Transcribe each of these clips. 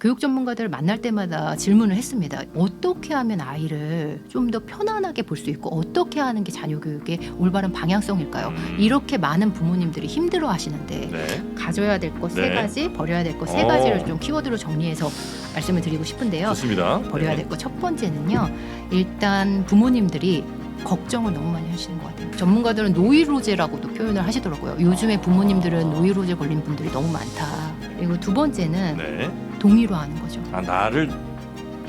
교육 전문가들 만날 때마다 질문을 했습니다. 어떻게 하면 아이를 좀 더 편안하게 볼 수 있고 어떻게 하는 게 자녀 교육의 올바른 방향성일까요? 이렇게 많은 부모님들이 힘들어 하시는데 네. 가져야 될 것 세 네. 가지, 버려야 될 것 세 가지를 좀 키워드로 정리해서 말씀을 드리고 싶은데요. 좋습니다. 버려야 될 것 첫 번째는요. 일단 부모님들이 걱정을 너무 많이 하시는 것 같아요. 전문가들은 노이로제라고도 표현을 하시더라고요. 요즘에 부모님들은 노이로제 걸린 분들이 너무 많다. 그리고 두 번째는 네. 동의로하는 거죠. 아, 나를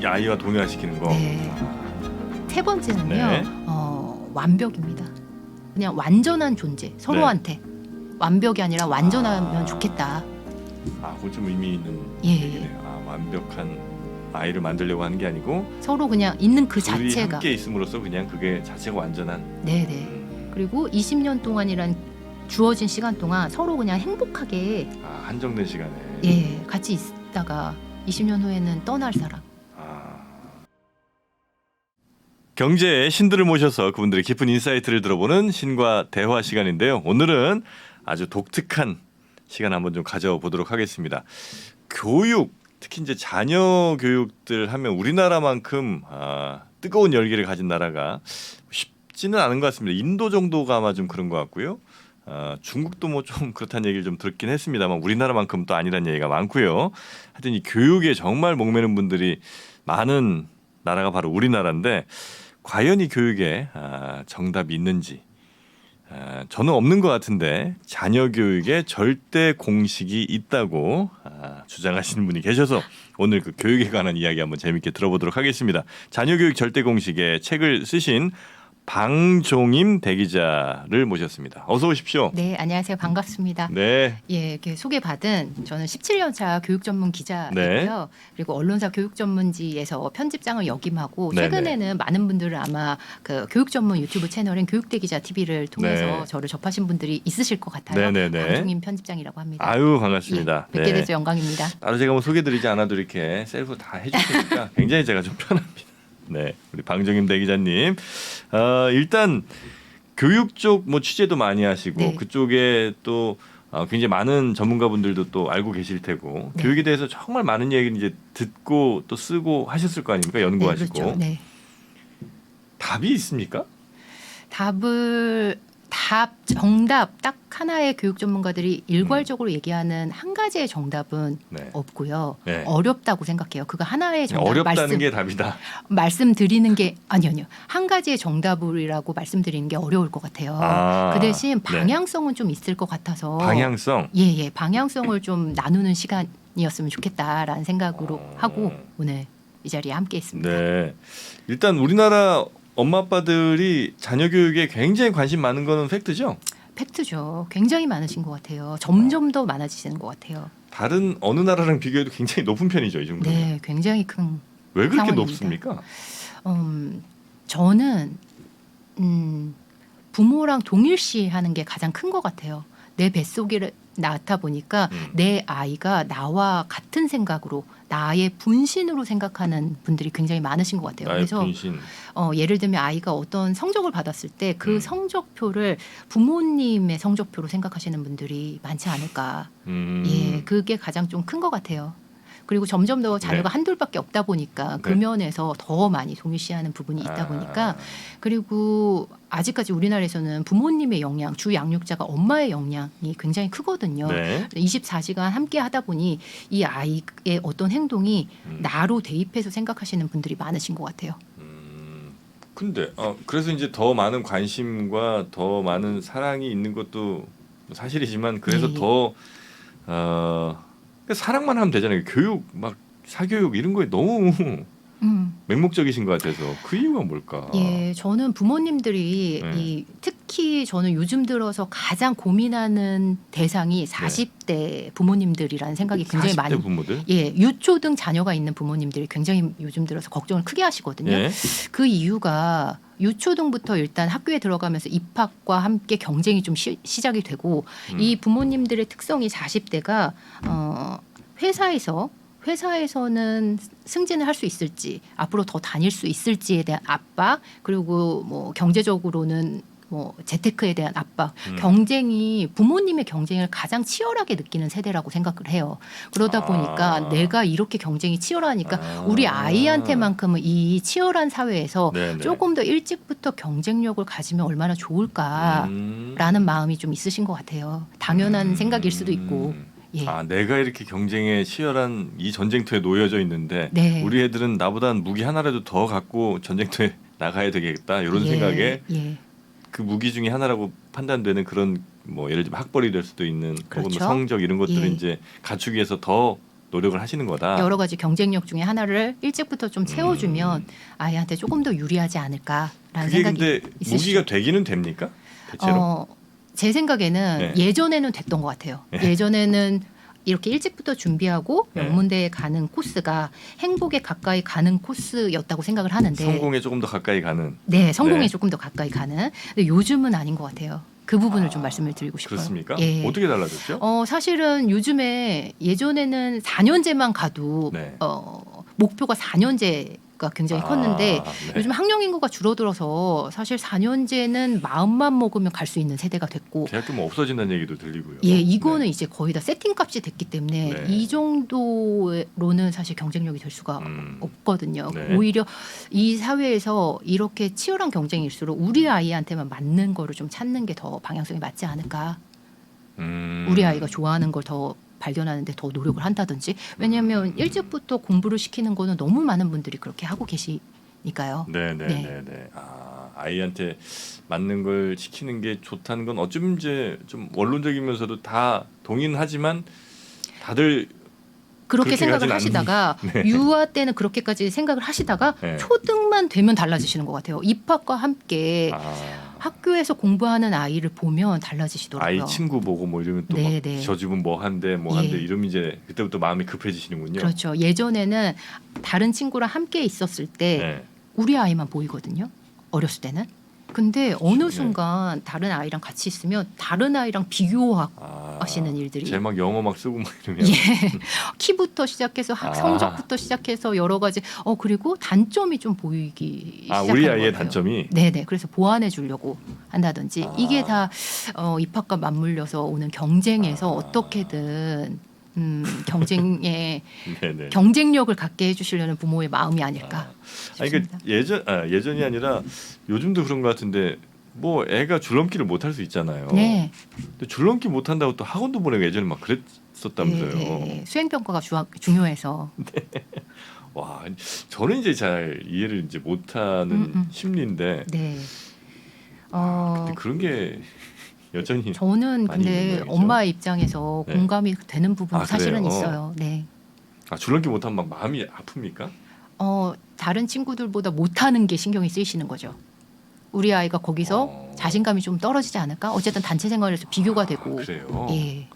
이 아이와 동의화시키는 거. 네. 세 번째는요. 네. 완벽입니다. 그냥 완전한 존재, 서로한테 완벽이 아니라 완전하면 좋겠다. 아, 그건 좀 의미 있는 예. 얘기네요. 아, 완벽한 아이를 만들려고 하는 게 아니고 서로 그냥 있는 그 둘이 자체가. 함께 있음으로써 그냥 그게 자체가 완전한. 네네. 그리고 20년 동안이란 주어진 시간 동안 서로 그냥 행복하게 아, 한정된 시간에. 예 같이 있다가 20년 후에는 떠날 사람. 아. 경제의 신들을 모셔서 그분들의 깊은 인사이트를 들어보는 신과 대화 시간인데요. 오늘은 아주 독특한 시간 한번 좀 가져보도록 하겠습니다. 교육, 특히 이제 자녀 교육들 하면 우리나라만큼 뜨거운 열기를 가진 나라가 쉽지는 않은 것 같습니다. 인도 정도가 아마 좀 그런 것 같고요. 중국도 뭐 좀 그렇다는 얘기를 좀 듣긴 했습니다만 우리나라만큼 또 아니라는 얘기가 많고요. 하여튼 이 교육에 정말 목매는 분들이 많은 나라가 바로 우리나라인데 과연 이 교육에 정답이 있는지 저는 없는 것 같은데 자녀 교육에 절대 공식이 있다고 주장하시는 분이 계셔서 오늘 그 교육에 관한 이야기 한번 재밌게 들어보도록 하겠습니다. 자녀 교육 절대 공식의 책을 쓰신 방종임 대기자를 모셨습니다. 어서 오십시오. 네 안녕하세요 반갑습니다. 네. 예 이렇게 소개받은 저는 17년차 교육 전문 기자이고요. 네. 그리고 언론사 교육 전문지에서 편집장을 역임하고 네네. 최근에는 많은 분들은 아마 그 교육 전문 유튜브 채널인 교육대기자 TV를 통해서 네. 저를 접하신 분들이 있으실 것 같아요. 네네네. 방종임 편집장이라고 합니다. 아유 반갑습니다. 예, 뵙게 돼서 영광입니다. 따로 제가 뭐 소개드리지 않아도 이렇게 셀프 다 해주시니까 굉장히 제가 좀 편합니다. 네, 우리 방종임 대기자님. 일단 교육 쪽 뭐 취재도 많이 하시고 네. 그쪽에 또 굉장히 많은 전문가분들도 또 알고 계실 테고 네. 교육에 대해서 정말 많은 얘기를 이제 듣고 또 쓰고 하셨을 거 아닙니까? 연구하시고. 네, 그렇죠. 네. 답이 있습니까? 정답 딱 하나의 교육 전문가들이 일괄적으로 얘기하는 한 가지의 정답은 네. 없고요. 네. 어렵다고 생각해요. 그거 하나의 정답 어렵다는 게 답이다. 말씀드리는 게 아니요. 한 가지의 정답이라고 말씀드리는 게 어려울 것 같아요. 그 대신 방향성은 좀 있을 것 같아서 방향성. 예, 방향성을 좀 나누는 시간이었으면 좋겠다라는 생각으로 하고 오늘 이 자리에 함께했습니다. 네. 일단 우리나라 엄마 아빠들이 자녀 교육에 굉장히 관심 많은 거는 팩트죠? 팩트죠. 굉장히 많으신 것 같아요. 점점 더 많아지시는 것 같아요. 다른 어느 나라랑 비교해도 굉장히 높은 편이죠, 이 정도. 네, 굉장히 큰. 왜 그렇게 상황입니다. 높습니까? 저는 부모랑 동일시하는 게 가장 큰 것 같아요. 내 뱃속에 낳다 보니까 내 아이가 나와 같은 생각으로 나의 분신으로 생각하는 분들이 굉장히 많으신 것 같아요. 나의 그래서 분신. 예를 들면 아이가 어떤 성적을 받았을 때 그 성적표를 부모님의 성적표로 생각하시는 분들이 많지 않을까. 예, 그게 가장 좀 큰 것 같아요. 그리고 점점 더 자녀가 한둘밖에 없다 보니까 그 면에서 더 많이 동일시하는 부분이 있다 보니까 그리고 아직까지 우리나라에서는 부모님의 영향, 주 양육자가 엄마의 영향이 굉장히 크거든요. 네. 24시간 함께 하다 보니 이 아이의 어떤 행동이 나로 대입해서 생각하시는 분들이 많으신 것 같아요. 근데 그래서 이제 더 많은 관심과 더 많은 사랑이 있는 것도 사실이지만 그래서 네. 더 사랑만 하면 되잖아요. 교육 막 사교육 이런 거에 너무 맹목적이신 것 같아서 그 이유가 뭘까? 예, 저는 부모님들이 특히 저는 요즘 들어서 가장 고민하는 대상이 40대 부모님들이라는 생각이 굉장히 40대 많이. 부모들? 예, 유초등 자녀가 있는 부모님들이 굉장히 요즘 들어서 걱정을 크게 하시거든요. 예. 그 이유가 유초등부터 일단 학교에 들어가면서 입학과 함께 경쟁이 좀 시작이 되고 이 부모님들의 특성이 40대가 회사에서는 승진을 할 수 있을지 앞으로 더 다닐 수 있을지에 대한 압박 그리고 뭐 경제적으로는 뭐 재테크에 대한 압박, 경쟁이 부모님의 경쟁을 가장 치열하게 느끼는 세대라고 생각을 해요. 그러다 보니까 내가 이렇게 경쟁이 치열하니까 우리 아이한테만큼은 이 치열한 사회에서 네네. 조금 더 일찍부터 경쟁력을 가지면 얼마나 좋을까라는 마음이 좀 있으신 것 같아요. 당연한 생각일 수도 있고. 예. 아, 내가 이렇게 경쟁에 치열한 이 전쟁터에 놓여져 있는데 네. 우리 애들은 나보단 무기 하나라도 더 갖고 전쟁터에 나가야 되겠다 이런 예, 생각에 예. 그 무기 중에 하나라고 판단되는 그런 뭐 예를 들면 학벌이 될 수도 있는 혹은 뭐 그렇죠. 성적 이런 것들을 예. 이제 갖추기 위해서 더 노력을 하시는 거다. 여러 가지 경쟁력 중에 하나를 일찍부터 좀 채워주면 아이한테 조금 더 유리하지 않을까라는 그게 생각이 근데 있으시죠. 무기가 되기는 됩니까? 대체로? 제 생각에는 네. 예전에는 됐던 것 같아요. 예전에는 이렇게 일찍부터 준비하고 네. 명문대에 가는 코스가 행복에 가까이 가는 코스였다고 생각을 하는데 성공에 조금 더 가까이 가는. 네, 성공에 네. 조금 더 가까이 가는. 근데 요즘은 아닌 것 같아요. 그 부분을 좀 말씀을 드리고 싶어요. 그렇습니까? 예. 어떻게 달라졌죠? 사실은 요즘에 예전에는 4년제만 가도 네. 목표가 4년제가 굉장히 컸는데 네. 요즘 학령 인구가 줄어들어서 사실 4년제는 마음만 먹으면 갈 수 있는 세대가 됐고 대학교 뭐 없어진다는 얘기도 들리고요. 예, 이거는 네. 이제 거의 다 세팅값이 됐기 때문에 네. 이 정도로는 사실 경쟁력이 될 수가 없거든요. 네. 오히려 이 사회에서 이렇게 치열한 경쟁일수록 우리 아이한테만 맞는 거를 좀 찾는 게 더 방향성이 맞지 않을까. 우리 아이가 좋아하는 걸 더 발견하는데 더 노력을 한다든지. 왜냐하면 일찍부터 공부를 시키는 거는 너무 많은 분들이 그렇게 하고 계시니까요. 네네네네. 아이한테 맞는 걸 시키는 게 좋다는 건 어쩜 이제 좀 원론적이면서도 다 동의는 하지만 다들 그렇게 그렇게 생각을 가진 하시다가 네. 유아 때는 그렇게까지 생각을 하시다가 네. 초등만 되면 달라지시는 것 같아요. 입학과 함께 아, 학교에서 공부하는 아이를 보면 달라지시더라고요. 아이 친구 보고 뭐 이러면 또 네, 막 네. 저 집은 뭐 한대 뭐 예. 한대 이러면 이제 그때부터 마음이 급해지시는군요. 그렇죠. 예전에는 다른 친구랑 함께 있었을 때 네. 우리 아이만 보이거든요. 어렸을 때는. 근데 어느 네. 순간 다른 아이랑 같이 있으면 다른 아이랑 비교하시는 일들이 제 막 영어 막 쓰고 막 이러면 예. 키부터 시작해서 성적부터 시작해서 여러 가지 그리고 단점이 좀 보이기 시작하는 우리 것 아이의 같아요. 단점이 네네. 그래서 보완해 주려고 한다든지 이게 다 입학과 맞물려서 오는 경쟁에서 어떻게든 경쟁에 네네. 경쟁력을 갖게 해주시려는 부모의 마음이 아닐까 아니 싶습니다. 그러니까 예전이 아니라 요즘도 그런 것 같은데 뭐 애가 줄넘기를 못 할 수 있잖아요. 네. 근데 줄넘기 못 한다고 또 학원도 보내고 예전에 막 그랬었다면서요. 네. 수행평가가 중요해서. 와, 저는 이제 잘 이해를 이제 못하는 심리인데, 네. 근데 그런 게 여전히 저는 많이 있는 근데 모양이죠. 엄마의 입장에서 네. 공감이 되는 부분 사실은 그래요? 있어요. 네. 줄넘기 못하면 막 마음이 아픕니까? 다른 친구들보다 못하는 게 신경이 쓰이시는 거죠. 우리 아이가 거기서 자신감이 좀 떨어지지 않을까? 어쨌든 단체 생활에서 비교가 되고. 그래요. 예.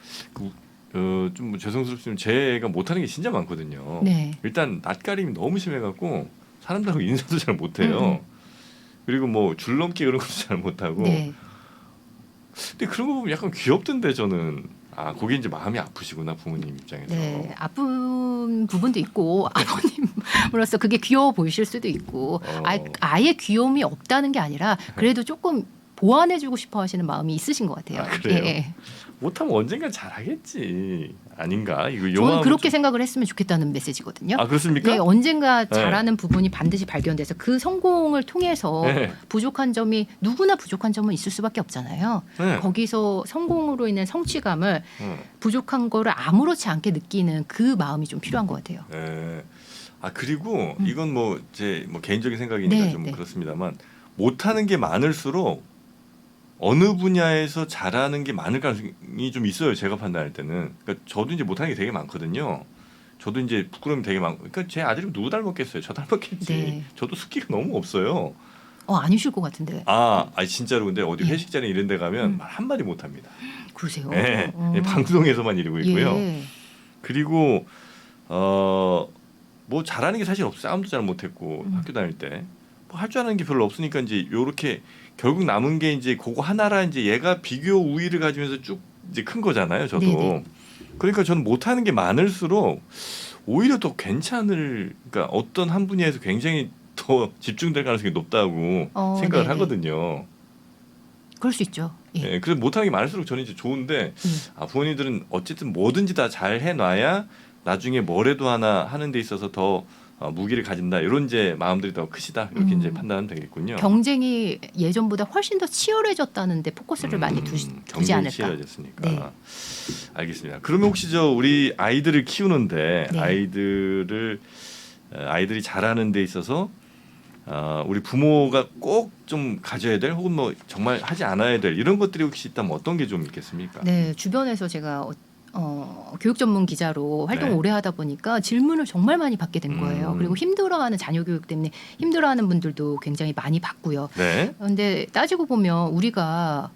좀 죄송스럽지만 제 애가 못하는 게 진짜 많거든요. 네. 일단 낯가림이 너무 심해갖고 사람들하고 인사도 잘 못해요. 그리고 뭐 줄넘기 그런 것도 잘 못하고. 네. 근데 그런 거 보면 약간 귀엽던데 저는. 그게 이제 마음이 아프시구나 부모님 입장에서. 네. 아픈 부분도 있고 아버님으로서 그게 귀여워 보이실 수도 있고 아예 귀여움이 없다는 게 아니라 그래도 조금 보완해주고 싶어 하시는 마음이 있으신 것 같아요. 그래요? 예. 못하면 언젠가 잘하겠지. 아닌가? 이거 저는 그렇게 생각을 했으면 좋겠다는 메시지거든요. 그렇습니까? 네, 언젠가 네. 잘하는 부분이 반드시 발견돼서 그 성공을 통해서 네. 부족한 점이 누구나 부족한 점은 있을 수밖에 없잖아요. 네. 거기서 성공으로 인한 성취감을 부족한 거를 아무렇지 않게 느끼는 그 마음이 좀 필요한 것 같아요. 네. 그리고 이건 뭐 제 개인적인 생각이니까 네, 좀 네. 그렇습니다만 못하는 게 많을수록 어느 분야에서 잘하는 게 많을 가능성이 좀 있어요. 제가 판단할 때는. 그러니까 저도 이제 못하는 게 되게 많거든요. 저도 이제 부끄러움이 되게 많고. 그러니까 제 아들이 누구 닮았겠어요? 저 닮았겠지. 네. 저도 숫기가 너무 없어요. 아니실 것 같은데. 진짜로 근데 어디 예. 회식 자리 이런 데 가면 말 한마디 못 합니다. 그러세요? 네. 방송에서만 이러고 있고요. 예. 그리고 뭐 잘하는 게 사실 없어요. 싸움도 잘 못했고 학교 다닐 때 뭐 할 줄 아는 게 별로 없으니까 이제 요렇게 결국 남은 게 이제 그거 하나라 이제 얘가 비교 우위를 가지면서 쭉 이제 큰 거잖아요. 저도. 네네. 그러니까 저는 못하는 게 많을수록 오히려 더 그러니까 어떤 한 분야에서 굉장히 더 집중될 가능성이 높다고 생각을 네네. 하거든요. 그럴 수 있죠. 예. 예, 그래서 못하는 게 많을수록 저는 이제 좋은데 부모님들은 어쨌든 뭐든지 다 잘 해놔야 나중에 뭐래도 하나 하는 데 있어서 더 무기를 가진다 이런 이제 마음들이 더 크시다 이렇게 이제 판단하면 되겠군요. 경쟁이 예전보다 훨씬 더 치열해졌다는데 포커스를 많이 두지 경쟁이 않을까. 치열해졌으니까. 네. 알겠습니다. 그러면 혹시 우리 아이들을 키우는데 네. 아이들이 자라는 데 있어서 우리 부모가 꼭 좀 가져야 될 혹은 뭐 정말 하지 않아야 될 이런 것들이 혹시 있다면 어떤 게 좀 있겠습니까? 네, 주변에서 제가 교육 전문 기자로 활동을 네. 오래 하다 보니까 질문을 정말 많이 받게 된 거예요. 그리고 힘들어하는 자녀 교육 때문에 힘들어하는 분들도 굉장히 많이 받고요. 네. 그런데 따지고 보면 우리가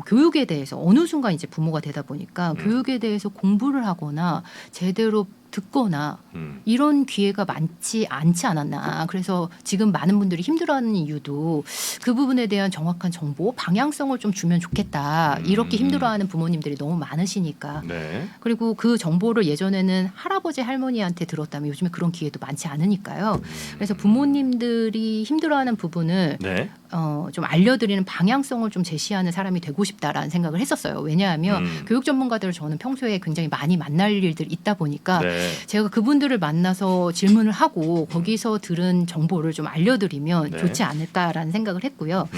교육에 대해서 어느 순간 이제 부모가 되다 보니까 교육에 대해서 공부를 하거나 제대로 듣거나 이런 기회가 많지 않지 않았나. 그래서 지금 많은 분들이 힘들어하는 이유도 그 부분에 대한 정확한 정보, 방향성을 좀 주면 좋겠다. 이렇게 힘들어하는 부모님들이 너무 많으시니까. 네. 그리고 그 정보를 예전에는 할아버지 할머니한테 들었다면 요즘에 그런 기회도 많지 않으니까요. 그래서 부모님들이 힘들어하는 부분을 네. 좀 알려드리는 방향성을 좀 제시하는 사람이 되고 싶다라는 생각을 했었어요. 왜냐하면 교육 전문가들을 저는 평소에 굉장히 많이 만날 일들이 있다 보니까 네. 제가 그분들을 만나서 질문을 하고 거기서 들은 정보를 좀 알려드리면 네. 좋지 않을까라는 생각을 했고요.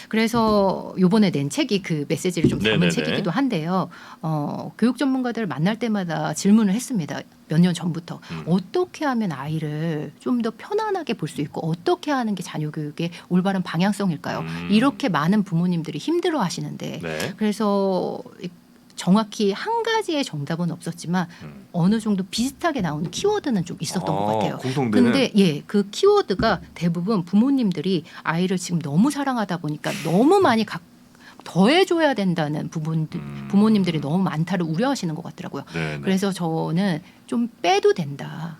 그래서 이번에 낸 책이 그 메시지를 좀 담은 네네네. 책이기도 한데요. 교육 전문가들을 만날 때마다 질문을 했습니다. 몇 년 전부터 어떻게 하면 아이를 좀 더 편안하게 볼 수 있고 어떻게 하는 게 자녀 교육의 올바른 방향성일까요? 이렇게 많은 부모님들이 힘들어 하시는데 네. 그래서 정확히 한 가지의 정답은 없었지만 어느 정도 비슷하게 나오는 키워드는 좀 있었던 것 같아요. 공통되는. 근데 그 키워드가 대부분 부모님들이 아이를 지금 너무 사랑하다 보니까 너무 많이 더해줘야 된다는 부모님들이 너무 많다를 우려하시는 것 같더라고요. 네네. 그래서 저는 좀 빼도 된다.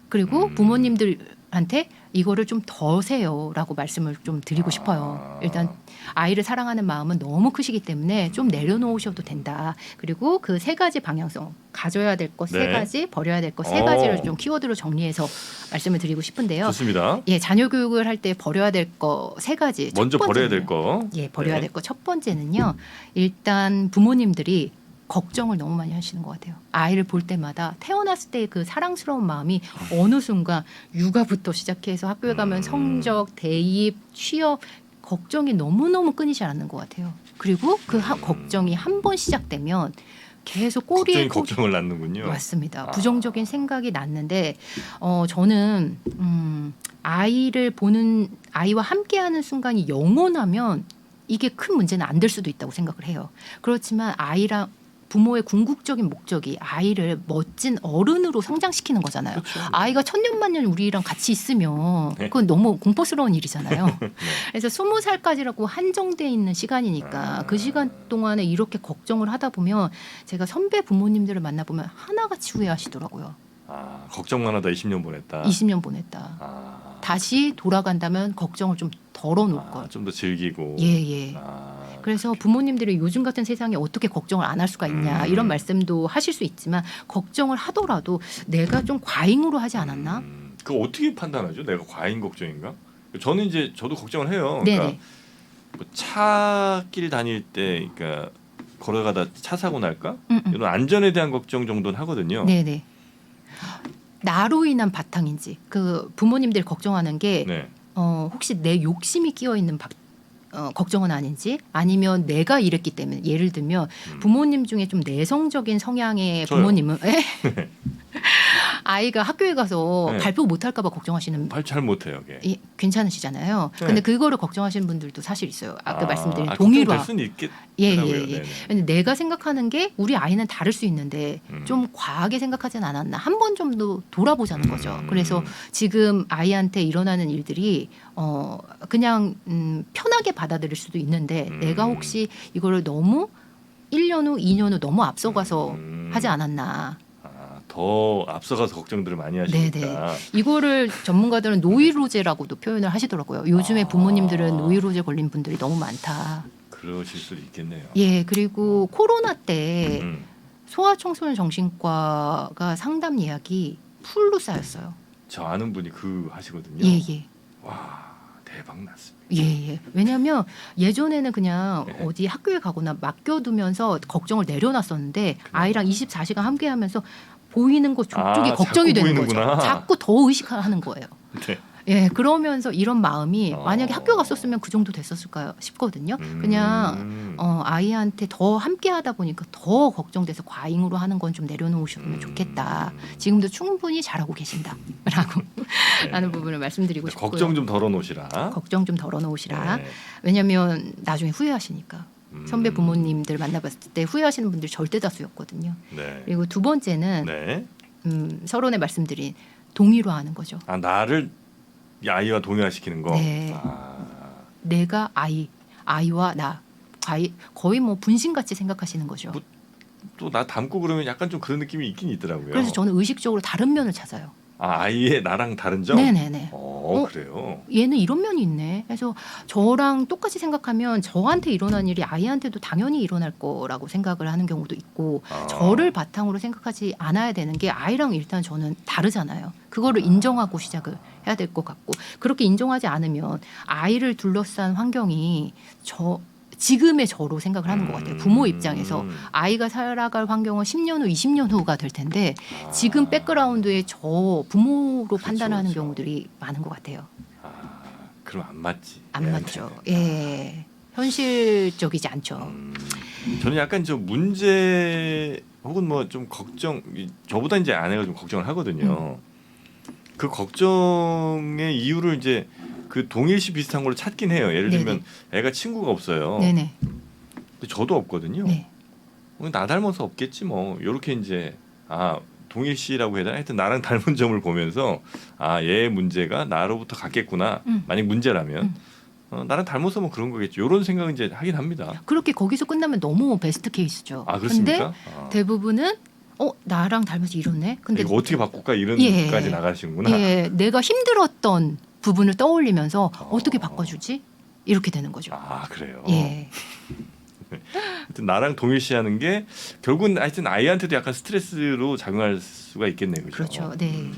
그리고 부모님들한테 이거를 좀 더세요라고 말씀을 좀 드리고 싶어요. 일단 아이를 사랑하는 마음은 너무 크시기 때문에 좀 내려놓으셔도 된다. 그리고 그 세 가지 방향성, 가져야 될 것 세 네. 가지, 버려야 될 것 세 가지를 좀 키워드로 정리해서 말씀을 드리고 싶은데요. 좋습니다. 예, 자녀 교육을 할 때 버려야 될 거 세 가지. 먼저 첫 버려야 번째는요. 될 거. 예, 버려야 네. 될 거 첫 번째는요. 일단 부모님들이 걱정을 너무 많이 하시는 것 같아요. 아이를 볼 때마다 태어났을 때 그 사랑스러운 마음이 어느 순간 육아부터 시작해서 학교에 가면 성적, 대입, 취업 걱정이 너무너무 끊이지 않는 것 같아요. 그리고 그 걱정이 한 번 시작되면 계속 꼬리에 걱정을 낳는군요. 맞습니다. 부정적인 생각이 났는데 저는 아이와 함께하는 순간이 영원하면 이게 큰 문제는 안 될 수도 있다고 생각을 해요. 그렇지만 아이랑 부모의 궁극적인 목적이 아이를 멋진 어른으로 성장시키는 거잖아요. 그렇죠. 아이가 천년만년 우리랑 같이 있으면 그건 너무 공포스러운 일이잖아요. 그래서 20살까지라고 한정돼 있는 시간이니까 그 시간 동안에 이렇게 걱정을 하다 보면 제가 선배 부모님들을 만나보면 하나같이 후회하시더라고요. 걱정만 하다 20년 보냈다. 20년 보냈다. 다시 돌아간다면 걱정을 좀 덜어놓을 걸. 좀 더 즐기고. 예. 그래서 부모님들이 요즘 같은 세상에 어떻게 걱정을 안 할 수가 있냐 이런 말씀도 하실 수 있지만 걱정을 하더라도 내가 좀 과잉으로 하지 않았나? 그거 어떻게 판단하죠? 내가 과잉 걱정인가? 저는 이제 저도 걱정을 해요. 네네. 그러니까 뭐 차길 다닐 때, 그러니까 걸어가다 차 사고 날까? 이런 안전에 대한 걱정 정도는 하거든요. 네네. 나로 인한 바탕인지 그 부모님들이 걱정하는 게 네. 혹시 내 욕심이 끼어 있는 걱정은 아닌지 아니면 내가 이랬기 때문에 예를 들면 부모님 중에 좀 내성적인 성향의 저요. 부모님은 아이가 학교에 가서 네. 발표 못할까 봐 걱정하시는 잘 못해요. 예, 괜찮으시잖아요. 네. 근데 그거를 걱정하시는 분들도 사실 있어요. 아까 말씀드린 걱정될 동일화. 수는 있겠더라고요. 예. 근데 내가 생각하는 게 우리 아이는 다를 수 있는데 좀 과하게 생각하진 않았나. 한 번 정도 돌아보자는 거죠. 그래서 지금 아이한테 일어나는 일들이 그냥 편하게 받아들일 수도 있는데 내가 혹시 이거를 너무 1년 후, 2년 후 너무 앞서가서 하지 않았나. 더 앞서가서 걱정들을 많이 하시니까. 네네. 이거를 전문가들은 노이로제라고도 표현을 하시더라고요. 요즘에 부모님들은 노이로제 걸린 분들이 너무 많다. 그러실 수도 있겠네요. 예, 그리고 코로나 때 소아청소년 정신과가 상담 예약이 풀로 쌓였어요. 저 아는 분이 그 하시거든요. 예. 와, 대박 났습니다. 예. 왜냐하면 예전에는 그냥 네. 어디 학교에 가거나 맡겨두면서 걱정을 내려놨었는데 아이랑 24시간 함께하면서 보이는 것 쪽이 걱정이 자꾸 되는 보이는구나. 거죠. 자꾸 더 의식하는 거예요. 네. 예, 그러면서 이런 마음이 만약에 어. 학교 갔었으면 그 정도 됐었을까요 싶거든요. 그냥 아이한테 더 함께하다 보니까 더 걱정돼서 과잉으로 하는 건 좀 내려놓으셨으면 좋겠다. 지금도 충분히 잘하고 계신다라고 네. 하는 부분을 말씀드리고 싶고요. 걱정 좀 덜어놓으시라. 걱정 좀 덜어놓으시라. 네. 왜냐하면 나중에 후회하시니까. 선배 부모님들 만나봤을 때 후회하시는 분들 절대 다수였거든요. 네. 그리고 두 번째는 네. 서론에 말씀드린 동의로하는 거죠. 아 나를 이 아이와 동의화시키는 거. 네. 내가 아이와 나 거의 뭐 분신같이 생각하시는 거죠. 뭐, 또 나 닮고 그러면 약간 좀 그런 느낌이 있긴 있더라고요. 그래서 저는 의식적으로 다른 면을 찾아요. 아이의 나랑 다른 점. 네네네. 그래요. 얘는 이런 면이 있네. 그래서 저랑 똑같이 생각하면 저한테 일어난 일이 아이한테도 당연히 일어날 거라고 생각을 하는 경우도 있고 저를 바탕으로 생각하지 않아야 되는 게 아이랑 일단 저는 다르잖아요. 그거를 인정하고 시작을 해야 될 것 같고 그렇게 인정하지 않으면 아이를 둘러싼 환경이 지금의 저로 생각을 하는 것 같아요. 부모 입장에서 아이가 살아갈 환경은 10년 후, 20년 후가 될 텐데 지금 백그라운드에 저 부모로 판단하는 그렇죠. 경우들이 많은 것 같아요. 그럼 안 맞지. 안 맞죠. 예, 현실적이지 않죠. 저는 약간 좀 문제 혹은 뭐 좀 걱정 저보다 이제 아내가 좀 걱정을 하거든요. 그 걱정의 이유를 이제 그 동일시 비슷한 걸로 찾긴 해요. 예를 들면 애가 친구가 없어요. 네네. 근데 저도 없거든요. 네. 나 닮아서 없겠지 뭐. 이렇게 이제 동일시라고 해야 되나? 하여튼 나랑 닮은 점을 보면서 얘의 문제가 나로부터 갔겠구나. 만약 문제라면 나랑 닮아서 뭐 그런 거겠지. 이런 생각은 이제 하긴 합니다. 그렇게 거기서 끝나면 너무 베스트 케이스죠. 그렇습니까? 근데 대부분은 나랑 닮아서 이러네. 근데 이거 어떻게 바꿀까 이런 까지 나가시는구나. 예, 내가 힘들었던 부분을 떠올리면서 어떻게 바꿔주지? 이렇게 되는 거죠. 그래요. 예. 하여튼 나랑 동일시하는 게 결국은 하여튼 아이한테도 약간 스트레스로 작용할 수가 있겠네요. 그렇죠. 네.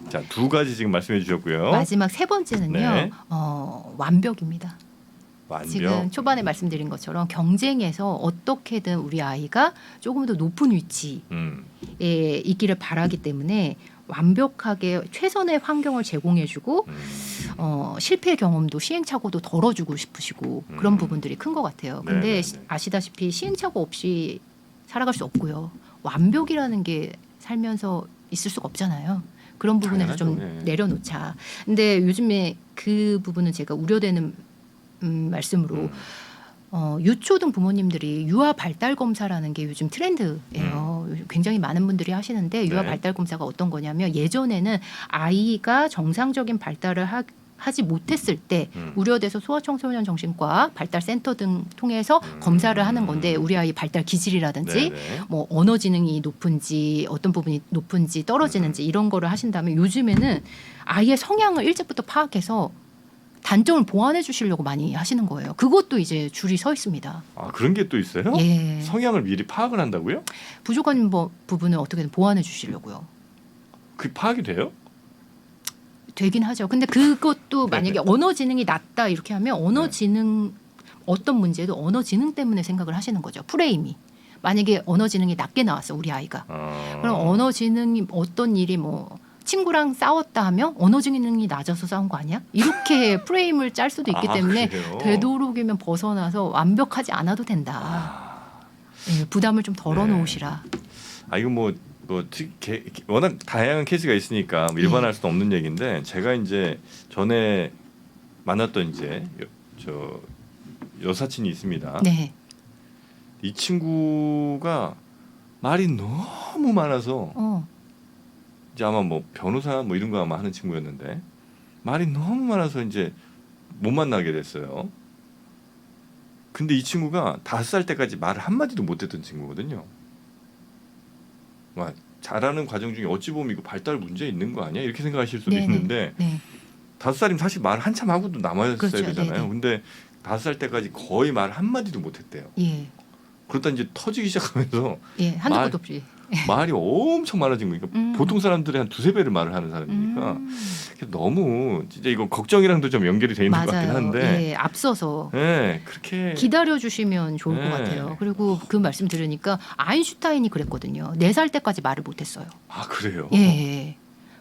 자, 두 가지 지금 말씀해 주셨고요. 마지막 세 번째는요. 네. 완벽입니다. 완벽. 지금 초반에 말씀드린 것처럼 경쟁에서 어떻게든 우리 아이가 조금 더 높은 위치에 있기를 바라기 때문에 완벽하게 최선의 환경을 제공해주고 실패 경험도 시행착오도 덜어주고 싶으시고 그런 부분들이 큰 것 같아요. 근데 아시다시피 시행착오 없이 살아갈 수 없고요. 완벽이라는 게 살면서 있을 수가 없잖아요. 그런 부분에서 좀 내려놓자. 근데 요즘에 그 부분은 제가 우려되는 말씀으로 유초등 부모님들이 유아 발달 검사라는 게 요즘 트렌드예요. 굉장히 많은 분들이 하시는데 유아 발달 검사가 어떤 거냐면 예전에는 아이가 정상적인 발달을 하지 못했을 때 우려돼서 소아청소년 정신과 발달센터 등 통해서 검사를 하는 건데 우리 아이 발달 기질이라든지 뭐 언어 지능이 높은지 어떤 부분이 높은지 떨어지는지 이런 거를 하신다면 요즘에는 아이의 성향을 일찍부터 파악해서 단점을 보완해 주시려고 많이 하시는 거예요. 그것도 이제 줄이 서 있습니다. 그런 게 또 있어요? 예. 성향을 미리 파악을 한다고요? 부족한 부분을 어떻게든 보완해 주시려고요. 그 파악이 돼요? 되긴 하죠. 근데 그것도 만약에 언어 지능이 낮다 이렇게 하면 언어 지능 어떤 문제도 언어 지능 때문에 생각을 하시는 거죠. 프레임이. 만약에 언어 지능이 낮게 나왔어 우리 아이가. 그럼 언어 지능이 어떤 일이 뭐 친구랑 싸웠다 하면 언어 지능이 낮아서 싸운 거 아니야? 이렇게 프레임을 짤 수도 있기 때문에 그래요? 되도록이면 벗어나서 완벽하지 않아도 된다. 예, 부담을 좀 덜어놓으시라. 이거 뭐 워낙 다양한 케이스가 있으니까 일반화할 수는 없는 얘기인데 제가 이제 전에 만났던 이제 여사친이 있습니다. 네. 이 친구가 말이 너무 많아서 이제 아마 뭐 변호사 뭐 이런 거 아마 하는 친구였는데 말이 너무 많아서 이제 못 만나게 됐어요. 근데 이 친구가 5살 때까지 말을 한마디도 못했던 친구거든요. 자라는 과정 중에 어찌 보면 이거 발달 문제 있는 거 아니야? 이렇게 생각하실 수도 있는데 5살이면 사실 말 한참 하고도 남아있어야 되잖아요. 근데 5살 때까지 거의 말 한마디도 못했대요. 예. 그러다 이제 터지기 시작하면서 한도 끝도 없이 말이 엄청 많아진 거니까 보통 사람들이 한 두세 배를 말을 하는 사람이니까 너무 진짜 이거 걱정이랑도 좀 연결이 돼 있는 것 같긴 맞아요. 한데 예, 앞서서 네, 그렇게 기다려 주시면 좋을 것 네. 같아요. 그리고 그 말씀 들으니까 아인슈타인이 그랬거든요. 4살 때까지 말을 못했어요. 아 그래요? 예.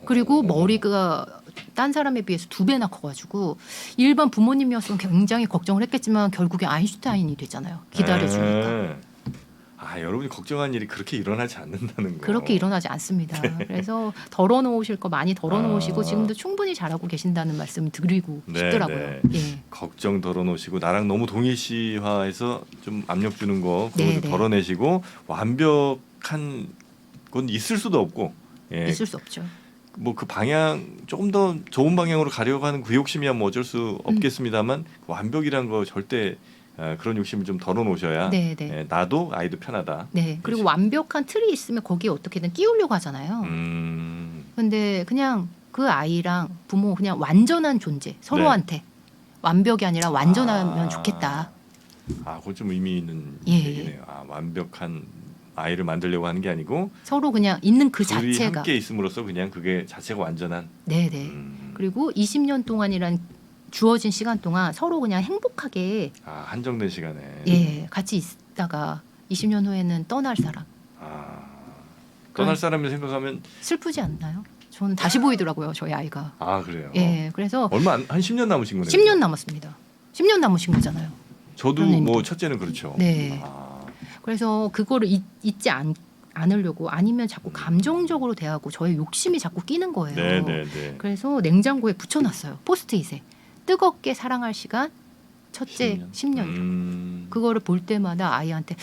그리고 머리가 딴 사람에 비해서 2배나 커가지고 일반 부모님이었으면 굉장히 걱정을 했겠지만 결국에 아인슈타인이 되잖아요. 기다려주니까. 네. 아 여러분이 걱정한 일이 그렇게 일어나지 않는다는 거. 그렇게 일어나지 않습니다. 그래서 덜어놓으실 거 많이 덜어놓으시고 아. 지금도 충분히 잘하고 계신다는 말씀 드리고 네, 싶더라고요. 네. 예. 걱정 덜어놓으시고 나랑 너무 동일시화해서 좀 압력 주는 거 그거 네, 좀 네. 덜어내시고 완벽한 건 있을 수도 없고 예. 있을 수 없죠. 뭐 그 방향 조금 더 좋은 방향으로 가려고 하는 그 욕심이야 뭐 어쩔 수 없겠습니다만 완벽이란 거 절대 그런 욕심을 좀 덜어놓으셔야 네, 네. 예, 나도 아이도 편하다. 네. 그리고 완벽한 틀이 있으면 거기에 어떻게든 끼우려고 하잖아요. 근데 그냥 그 아이랑 부모 그냥 완전한 존재 서로한테 완벽이 아니라 완전하면 좋겠다. 아, 그건 좀 의미 있는 예. 얘기네요. 아, 완벽한 아이를 만들려고 하는 게 아니고 서로 그냥 있는 그 둘이 자체가. 함께 있음으로써 그냥 그게 자체가 완전한. 네네. 그리고 20년 동안이란 주어진 시간 동안 서로 그냥 행복하게 아, 한정된 시간에. 예 같이 있다가 20년 후에는 떠날 사람 아, 떠날 사람을 생각하면 슬프지 않나요? 저는 다시 보이더라고요 저희 아이가. 아 그래요. 예 그래서 얼마 한 10년 남으신 거네요. 10년 남았습니다. 10년 남으신 거잖아요. 저도 선생님도. 뭐 첫째는 그렇죠. 네. 아, 그래서 그거를 잊지 않으려고 아니면 자꾸 감정적으로 대하고 저의 욕심이 자꾸 끼는 거예요. 네네네. 그래서 냉장고에 붙여놨어요. 포스트잇에 뜨겁게 사랑할 시간 첫째 10년. 그거를 볼 때마다 아이한테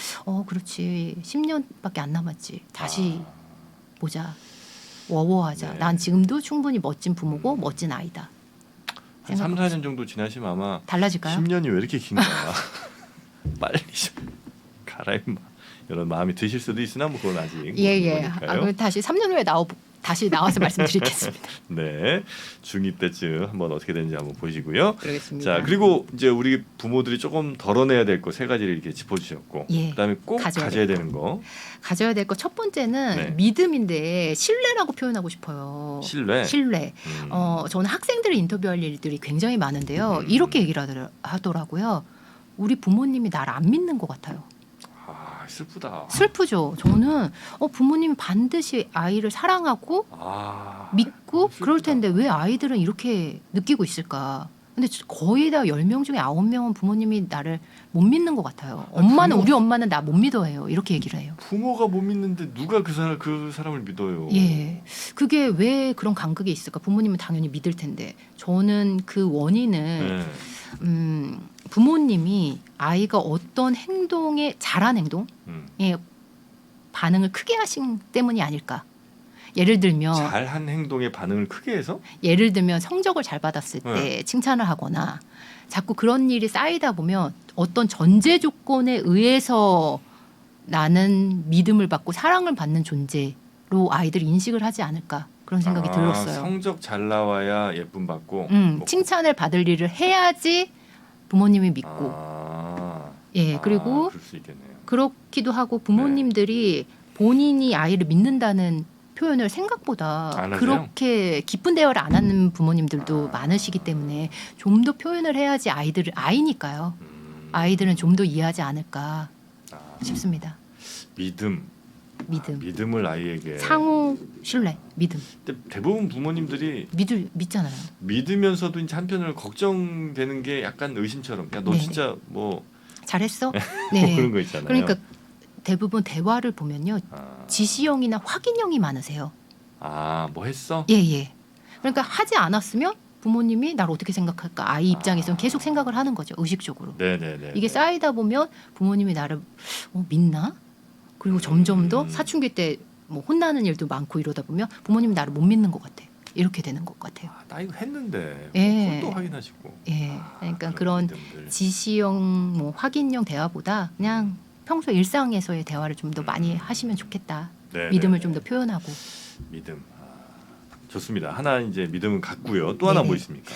그렇지 10년밖에 안 남았지 다시 보자 워워하자. 네. 난 지금도 충분히 멋진 부모고 멋진 아이다. 한 3, 4년 정도 지나시면 아마 달라질까요? 10년이 왜 이렇게 긴가 빨리 좀 가라 임마 이런 마음이 드실 수도 있으나 뭐 그건 아직 예예. 모르니까요. 그럼 다시 3년 후에 다시 나와서 말씀드리겠습니다. 네, 중2 때쯤 한번 어떻게 되는지 한번 보시고요. 그러겠습니다. 자, 그리고 이제 우리 부모들이 조금 덜어내야 될 거 3가지를 이렇게 짚어주셨고, 예, 그다음에 꼭 가져야 되는 거 가져야 될 거 첫 번째는 네. 믿음인데 신뢰라고 표현하고 싶어요. 신뢰. 신뢰. 저는 학생들을 인터뷰할 일들이 굉장히 많은데요. 이렇게 얘기를 하더라고요. 우리 부모님이 나를 안 믿는 것 같아요. 아, 슬프다. 슬프죠. 저는 부모님이 반드시 아이를 사랑하고 아, 믿고 슬프다. 그럴 텐데 왜 아이들은 이렇게 느끼고 있을까? 근데 거의 다 10명 중에 9명은 부모님이 나를 못 믿는 것 같아요. 엄마는 우리 엄마는 나 못 믿어해요. 이렇게 얘기를 해요. 부모가 못 믿는데 누가 그 사람을 믿어요? 예. 그게 왜 그런 간극이 있을까? 부모님은 당연히 믿을 텐데. 저는 그 원인을 네. 부모님이 아이가 어떤 행동에 잘한 행동에 반응을 크게 하신 때문이 아닐까? 예를 들면 잘한 행동에 반응을 크게 해서 성적을 잘 받았을 때 칭찬을 하거나 자꾸 그런 일이 쌓이다 보면 어떤 전제 조건에 의해서 나는 믿음을 받고 사랑을 받는 존재로 아이들이 인식을 하지 않을까 그런 생각이 들었어요. 성적 잘 나와야 예쁨 받고 뭐 칭찬을 받을 일을 해야지 부모님이 믿고 그리고 그럴 수 있겠네요. 그렇기도 하고 부모님들이 본인이 아이를 믿는다는 표현을 생각보다 안 하세요? 그렇게 깊은 대화를 안 하는 부모님들도 많으시기 때문에 좀 더 표현을 해야지 아이니까요. 아이들은 좀 더 이해하지 않을까 싶습니다. 믿음. 믿음을 아이에게 상호 신뢰, 믿음. 근데 대부분 부모님들이 믿잖아요. 믿으면서도 이제 한편으로 걱정되는 게 약간 의심처럼 야 너 네네. 진짜 뭐 잘했어? 뭐 네. 그런 거 있잖아요. 그러니까 대부분 대화를 보면요. 지시형이나 확인형이 많으세요. 뭐 했어? 예. 그러니까 하지 않았으면 부모님이 나를 어떻게 생각할까? 아이 입장에서는 계속 생각을 하는 거죠. 의식적으로. 네네네. 이게 쌓이다 보면 부모님이 나를 믿나? 그리고 점점 더 사춘기 때 뭐 혼나는 일도 많고 이러다 보면 부모님이 나를 못 믿는 것 같아. 이렇게 되는 것 같아요. 나 이거 했는데 예. 그것도 확인하시고. 예. 그러니까 그런 믿음들. 지시형, 뭐 확인형 대화보다 그냥 평소 일상에서의 대화를 좀 더 많이 하시면 좋겠다. 네네네. 믿음을 좀 더 표현하고. 믿음. 좋습니다. 하나 이제 믿음은 같고요. 또 하나 네네. 뭐 있습니까?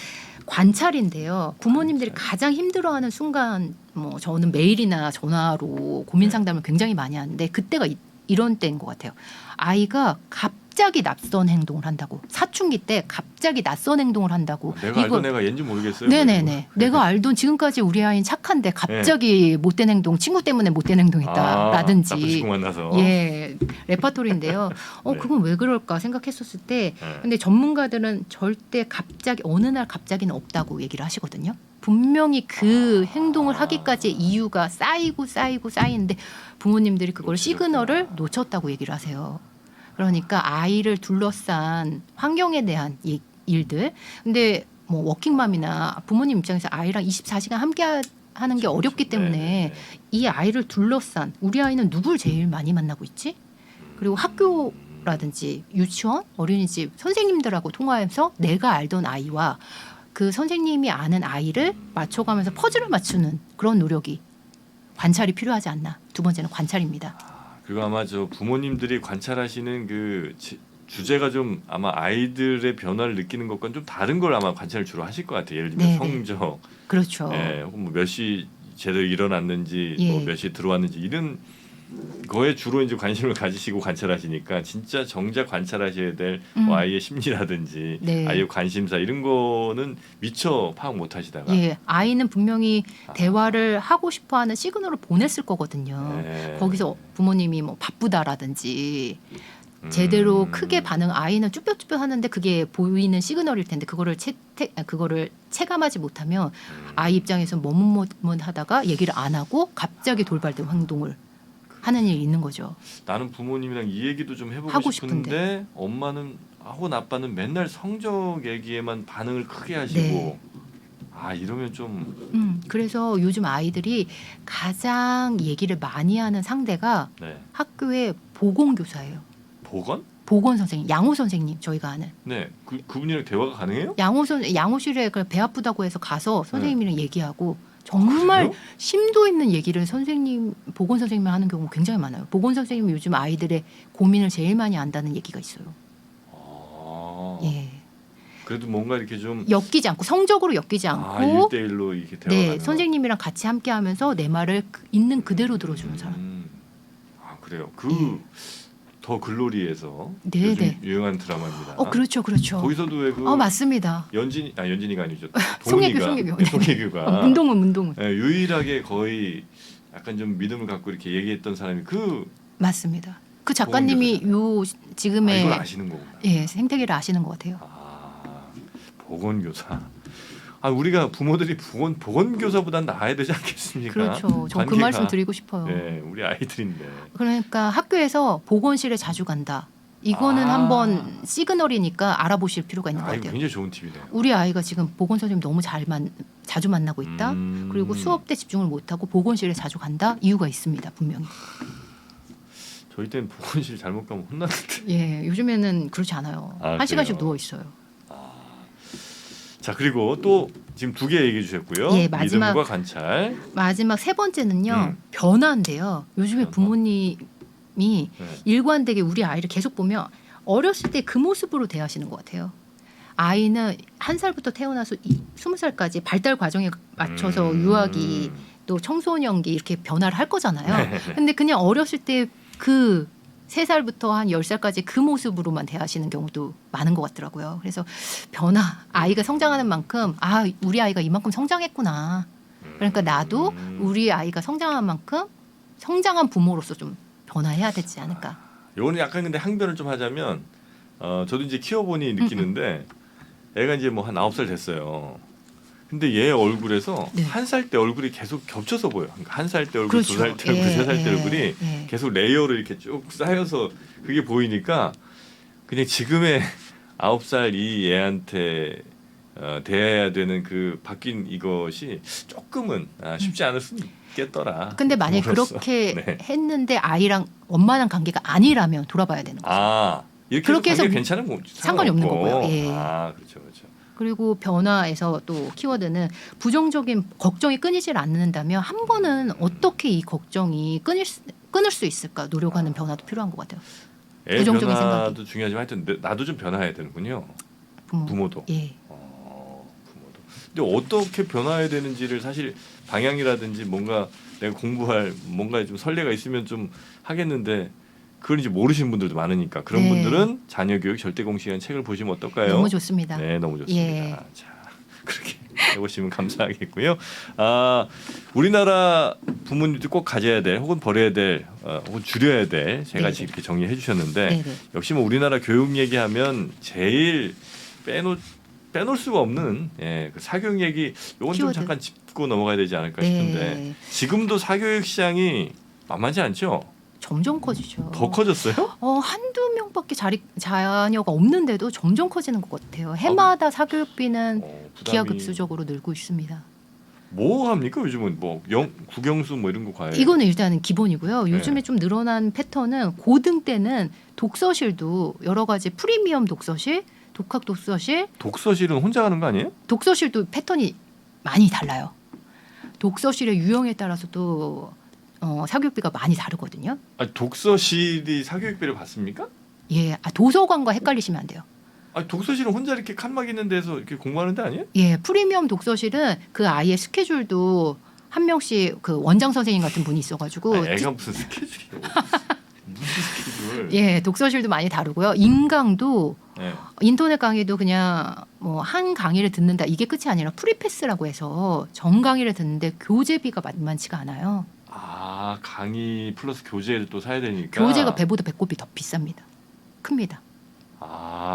관찰인데요. 부모님들이 가장 힘들어하는 순간, 뭐 저는 메일이나 전화로 고민 상담을 굉장히 많이 하는데 그때가 이런 때인 것 같아요. 아이가 갑자기 낯선 행동을 한다고. 사춘기 때 갑자기 낯선 행동을 한다고. 내가 알던 애가 얘인지 모르겠어요. 네네네. 내가 알던 지금까지 우리 아이는 착한데 갑자기 못된 행동, 친구 때문에 못된 행동했다라든지. 나쁜 친구 만나서. 예, 레퍼토리인데요. 네. 그건 왜 그럴까 생각했었을 때, 네. 근데 전문가들은 절대 갑자기 어느 날 갑자기는 없다고 얘기를 하시거든요. 분명히 그 행동을 하기까지 이유가 쌓이고 쌓이는데 부모님들이 그걸 놓치셨구나. 시그널을 놓쳤다고 얘기를 하세요. 그러니까 아이를 둘러싼 환경에 대한 일들. 근데 뭐 워킹맘이나 부모님 입장에서 아이랑 24시간 함께 하는 게 어렵기 때문에 네네네. 이 아이를 둘러싼 우리 아이는 누굴 제일 많이 만나고 있지? 그리고 학교라든지 유치원, 어린이집 선생님들하고 통화해서 내가 알던 아이와 그 선생님이 아는 아이를 맞춰가면서 퍼즐을 맞추는 그런 노력이 관찰이 필요하지 않나. 두 번째는 관찰입니다. 그리고 아마 저 부모님들이 관찰하시는 그 주제가 좀 아마 아이들의 변화를 느끼는 것과는 좀 다른 걸 아마 관찰을 주로 하실 것 같아요. 예를 들면 네네. 성적, 그렇죠. 뭐 몇 시 제대로 일어났는지, 예. 뭐 몇 시 들어왔는지 이런 거에 주로 이제 관심을 가지시고 관찰하시니까 진짜 정작 관찰하셔야 될 뭐 아이의 심리라든지 네. 아이의 관심사 이런 거는 미처 파악 못 하시다가 예, 아이는 분명히 대화를 하고 싶어하는 시그널을 보냈을 거거든요. 네. 거기서 부모님이 뭐 바쁘다라든지 제대로 크게 반응 아이는 쭈뼛쭈뼛 하는데 그게 보이는 시그널일 텐데 그거를 체감하지 못하면 아이 입장에서 머뭇머뭇하다가 얘기를 안 하고 갑자기 돌발된 행동을 하는 일이 있는 거죠. 나는 부모님이랑 이 얘기도 좀 해보고 하고 싶은데 엄마는 하고 아빠는 맨날 성적 얘기에만 반응을 크게 하시고 네. 이러면 좀 그래서 요즘 아이들이 가장 얘기를 많이 하는 상대가 네. 학교의 보건교사예요. 보건? 보건 선생님, 양호 선생님 저희가 아는 네, 그분이랑 대화가 가능해요? 양호실에 배 아프다고 해서 가서 선생님이랑 얘기하고 정말 그래요? 심도 있는 얘기를 보건 선생님이 하는 경우 굉장히 많아요. 보건 선생님이 요즘 아이들의 고민을 제일 많이 안다는 얘기가 있어요. 예, 그래도 뭔가 이렇게 좀 엮이지 않고 성적으로 엮이지 않고 1대1로 이렇게 대화가 네, 가능한 선생님이랑 같이 함께하면서 내 말을 있는 그대로 들어주는 사람. 그래요. 예. 더 글로리에서 네, 요즘 네. 유행한 드라마입니다. 그렇죠. 거기서도 왜 그 맞습니다. 연진이가 아니죠. 송혜교가. 송혜교가 문동은. 네, 유일하게 거의 약간 좀 믿음을 갖고 이렇게 얘기했던 사람이 맞습니다. 그 작가님이 요 지금의 이걸 아시는 거구나. 예, 생태계를 아시는 것 같아요. 보건교사. 우리가 부모들이 보건교사보단 나아야 되지 않겠습니까? 그렇죠. 저 그 관계가. 말씀 드리고 싶어요. 네, 우리 아이들인데. 그러니까 학교에서 보건실에 자주 간다. 이거는 한번 시그널이니까 알아보실 필요가 있는 것 이거 같아요. 굉장히 좋은 팁이네요. 우리 아이가 지금 보건 선생님 너무 자주 만나고 있다. 그리고 수업 때 집중을 못하고 보건실에 자주 간다. 이유가 있습니다. 분명히. 저희 때는 보건실 잘못 가면 혼났는데. 예, 요즘에는 그렇지 않아요. 한 시간씩 그래요? 누워 있어요. 자, 그리고 또 지금 2개 얘기해 주셨고요. 예, 마지막 믿음과 관찰. 세 번째는요. 변화인데요. 요즘에 변화. 부모님이 네. 일관되게 우리 아이를 계속 보면 어렸을 때 그 모습으로 대하시는 것 같아요. 아이는 1살부터 태어나서 20살까지 발달 과정에 맞춰서 유아기 또 청소년기 이렇게 변화를 할 거잖아요. 네. 근데 그냥 어렸을 때 그 3살부터 한 10살까지 그 모습으로만 대하시는 경우도 많은 것 같더라고요. 그래서 아이가 성장하는 만큼 우리 아이가 이만큼 성장했구나. 그러니까 나도 우리 아이가 성장한 만큼 성장한 부모로서 좀 변화해야 되지 않을까. 요거는 약간 근데 항변을 좀 하자면 저도 이제 키워보니 느끼는데 애가 이제 뭐 한 9살 됐어요. 근데 얘 얼굴에서 네. 1살 때 얼굴이 계속 겹쳐서 보여. 그러니까 1살 때 얼굴, 그렇죠. 2살 때 얼굴, 3살 때 얼굴이 예. 계속 레이어로 이렇게 쭉 쌓여서 그게 보이니까 그냥 지금의 9살 이 애한테 대해야 되는 그 바뀐 이것이 조금은 쉽지 않을 수는 있겠더라. 근데 만약에 부모로서. 그렇게 네. 했는데 아이랑 엄마랑 관계가 아니라면 돌아봐야 되는 거죠. 이렇게 그렇게 해서 해서 괜찮은 거 상관이 없는 거고요. 예. 그렇죠. 그리고 변화에서 또 키워드는 부정적인 걱정이 끊이질 않는다면 한 번은 어떻게 이 걱정이 끊을 수 있을까 노력하는 변화도 필요한 것 같아요. 애 부정적인 변화도 생각이. 중요하지만 하여튼 나도 좀 변화해야 되는군요. 부모도. 예. 부모도. 근데 어떻게 변화해야 되는지를 사실 방향이라든지 뭔가 내가 공부할 뭔가 좀 선례가 있으면 좀 하겠는데 그걸 이제 모르시는 분들도 많으니까 그런 네. 분들은 자녀 교육 절대 공식이라는 책을 보시면 어떨까요? 너무 좋습니다. 네, 너무 좋습니다. 예. 자, 그렇게 해보시면 감사하겠고요. 우리나라 부모님들 꼭 가져야 될, 혹은 버려야 될, 혹은 줄여야 될 세 가지 네네. 이렇게 정리해 주셨는데 네네. 역시 뭐 우리나라 교육 얘기하면 제일 빼놓을 수가 없는 그 사교육 얘기. 요건 좀 키워드. 잠깐 짚고 넘어가야 되지 않을까 싶은데 네. 지금도 사교육 시장이 만만치 않죠? 점점 커지죠. 더 커졌어요? 한두 명밖에 자녀가 없는데도 점점 커지는 것 같아요. 해마다 사교육비는 부담이- 기하급수적으로 늘고 있습니다. 뭐 합니까 요즘은 뭐 국영수 뭐 이런 거 과외? 이거는 일단은 기본이고요. 네. 요즘에 좀 늘어난 패턴은 고등 때는 독서실도 여러 가지 프리미엄 독서실, 독학 독서실, 독서실은 혼자 가는 거 아니에요? 독서실도 패턴이 많이 달라요. 독서실의 유형에 따라서도 사교육비가 많이 다르거든요. 아니, 독서실이 사교육비를 받습니까? 예, 도서관과 헷갈리시면 안 돼요. 아니, 독서실은 혼자 이렇게 칸막 있는 데서 이렇게 공부하는 데 아니에요? 예, 프리미엄 독서실은 그 아이의 스케줄도 한 명씩 그 원장 선생님 같은 분이 있어가지고 아니, 애가 무슨 스케줄이요? 무슨 스케줄? 예, 독서실도 많이 다르고요. 인강도 네. 인터넷 강의도 그냥 뭐 한 강의를 듣는다 이게 끝이 아니라 프리패스라고 해서 전 강의를 듣는데 교재비가 만만치가 않아요. 강의 플러스 교재를 또 사야 되니까. 교재가 배보다 배꼽이 더 비쌉니다. 큽니다.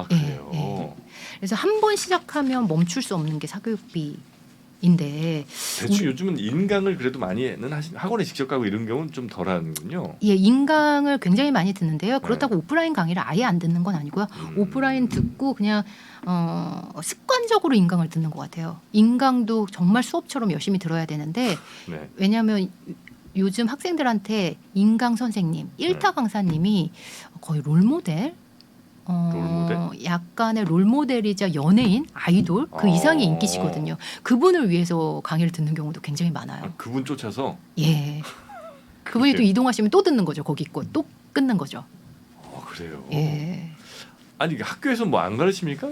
그래요. 예. 그래서 한 번 시작하면 멈출 수 없는 게 사교육비인데 대충 요즘은 인강을 그래도 많이는 학원에 직접 가고 이런 경우는 좀 덜하는군요. 예, 인강을 굉장히 많이 듣는데요. 그렇다고 오프라인 강의를 아예 안 듣는 건 아니고요. 오프라인 듣고 그냥 습관적으로 인강을 듣는 것 같아요. 인강도 정말 수업처럼 열심히 들어야 되는데 네. 왜냐하면 요즘 학생들한테 인강 선생님, 일타 강사님이 거의 롤모델? 롤모델? 약간의 롤모델이자 연예인, 아이돌 그 이상의 인기시거든요. 그분을 위해서 강의를 듣는 경우도 굉장히 많아요. 그분 쫓아서. 예. 그분이 또 이동하시면 또 듣는 거죠. 거기 있고 또 끊는 거죠. 그래요. 예. 아니 학교에서 뭐 안 가르칩니까?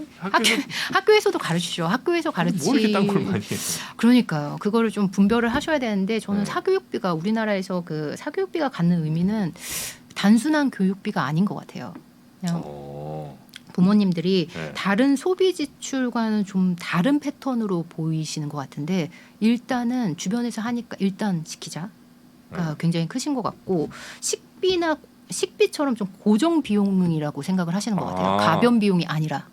학교에서도 가르치죠. 학교에서 뭐 이렇게 딴걸 많이 해요? 그러니까요. 그거를 좀 분별을 하셔야 되는데 저는 네. 사교육비가 우리나라에서 그 사교육비가 갖는 의미는 단순한 교육비가 아닌 것 같아요. 그냥 부모님들이 네. 다른 소비 지출과는 좀 다른 패턴으로 보이시는 것 같은데 일단은 주변에서 하니까 일단 시키자가 굉장히 크신 것 같고 식비처럼 좀 고정 비용이라고 생각을 하시는 것 같아요. 가변 비용이 아니라.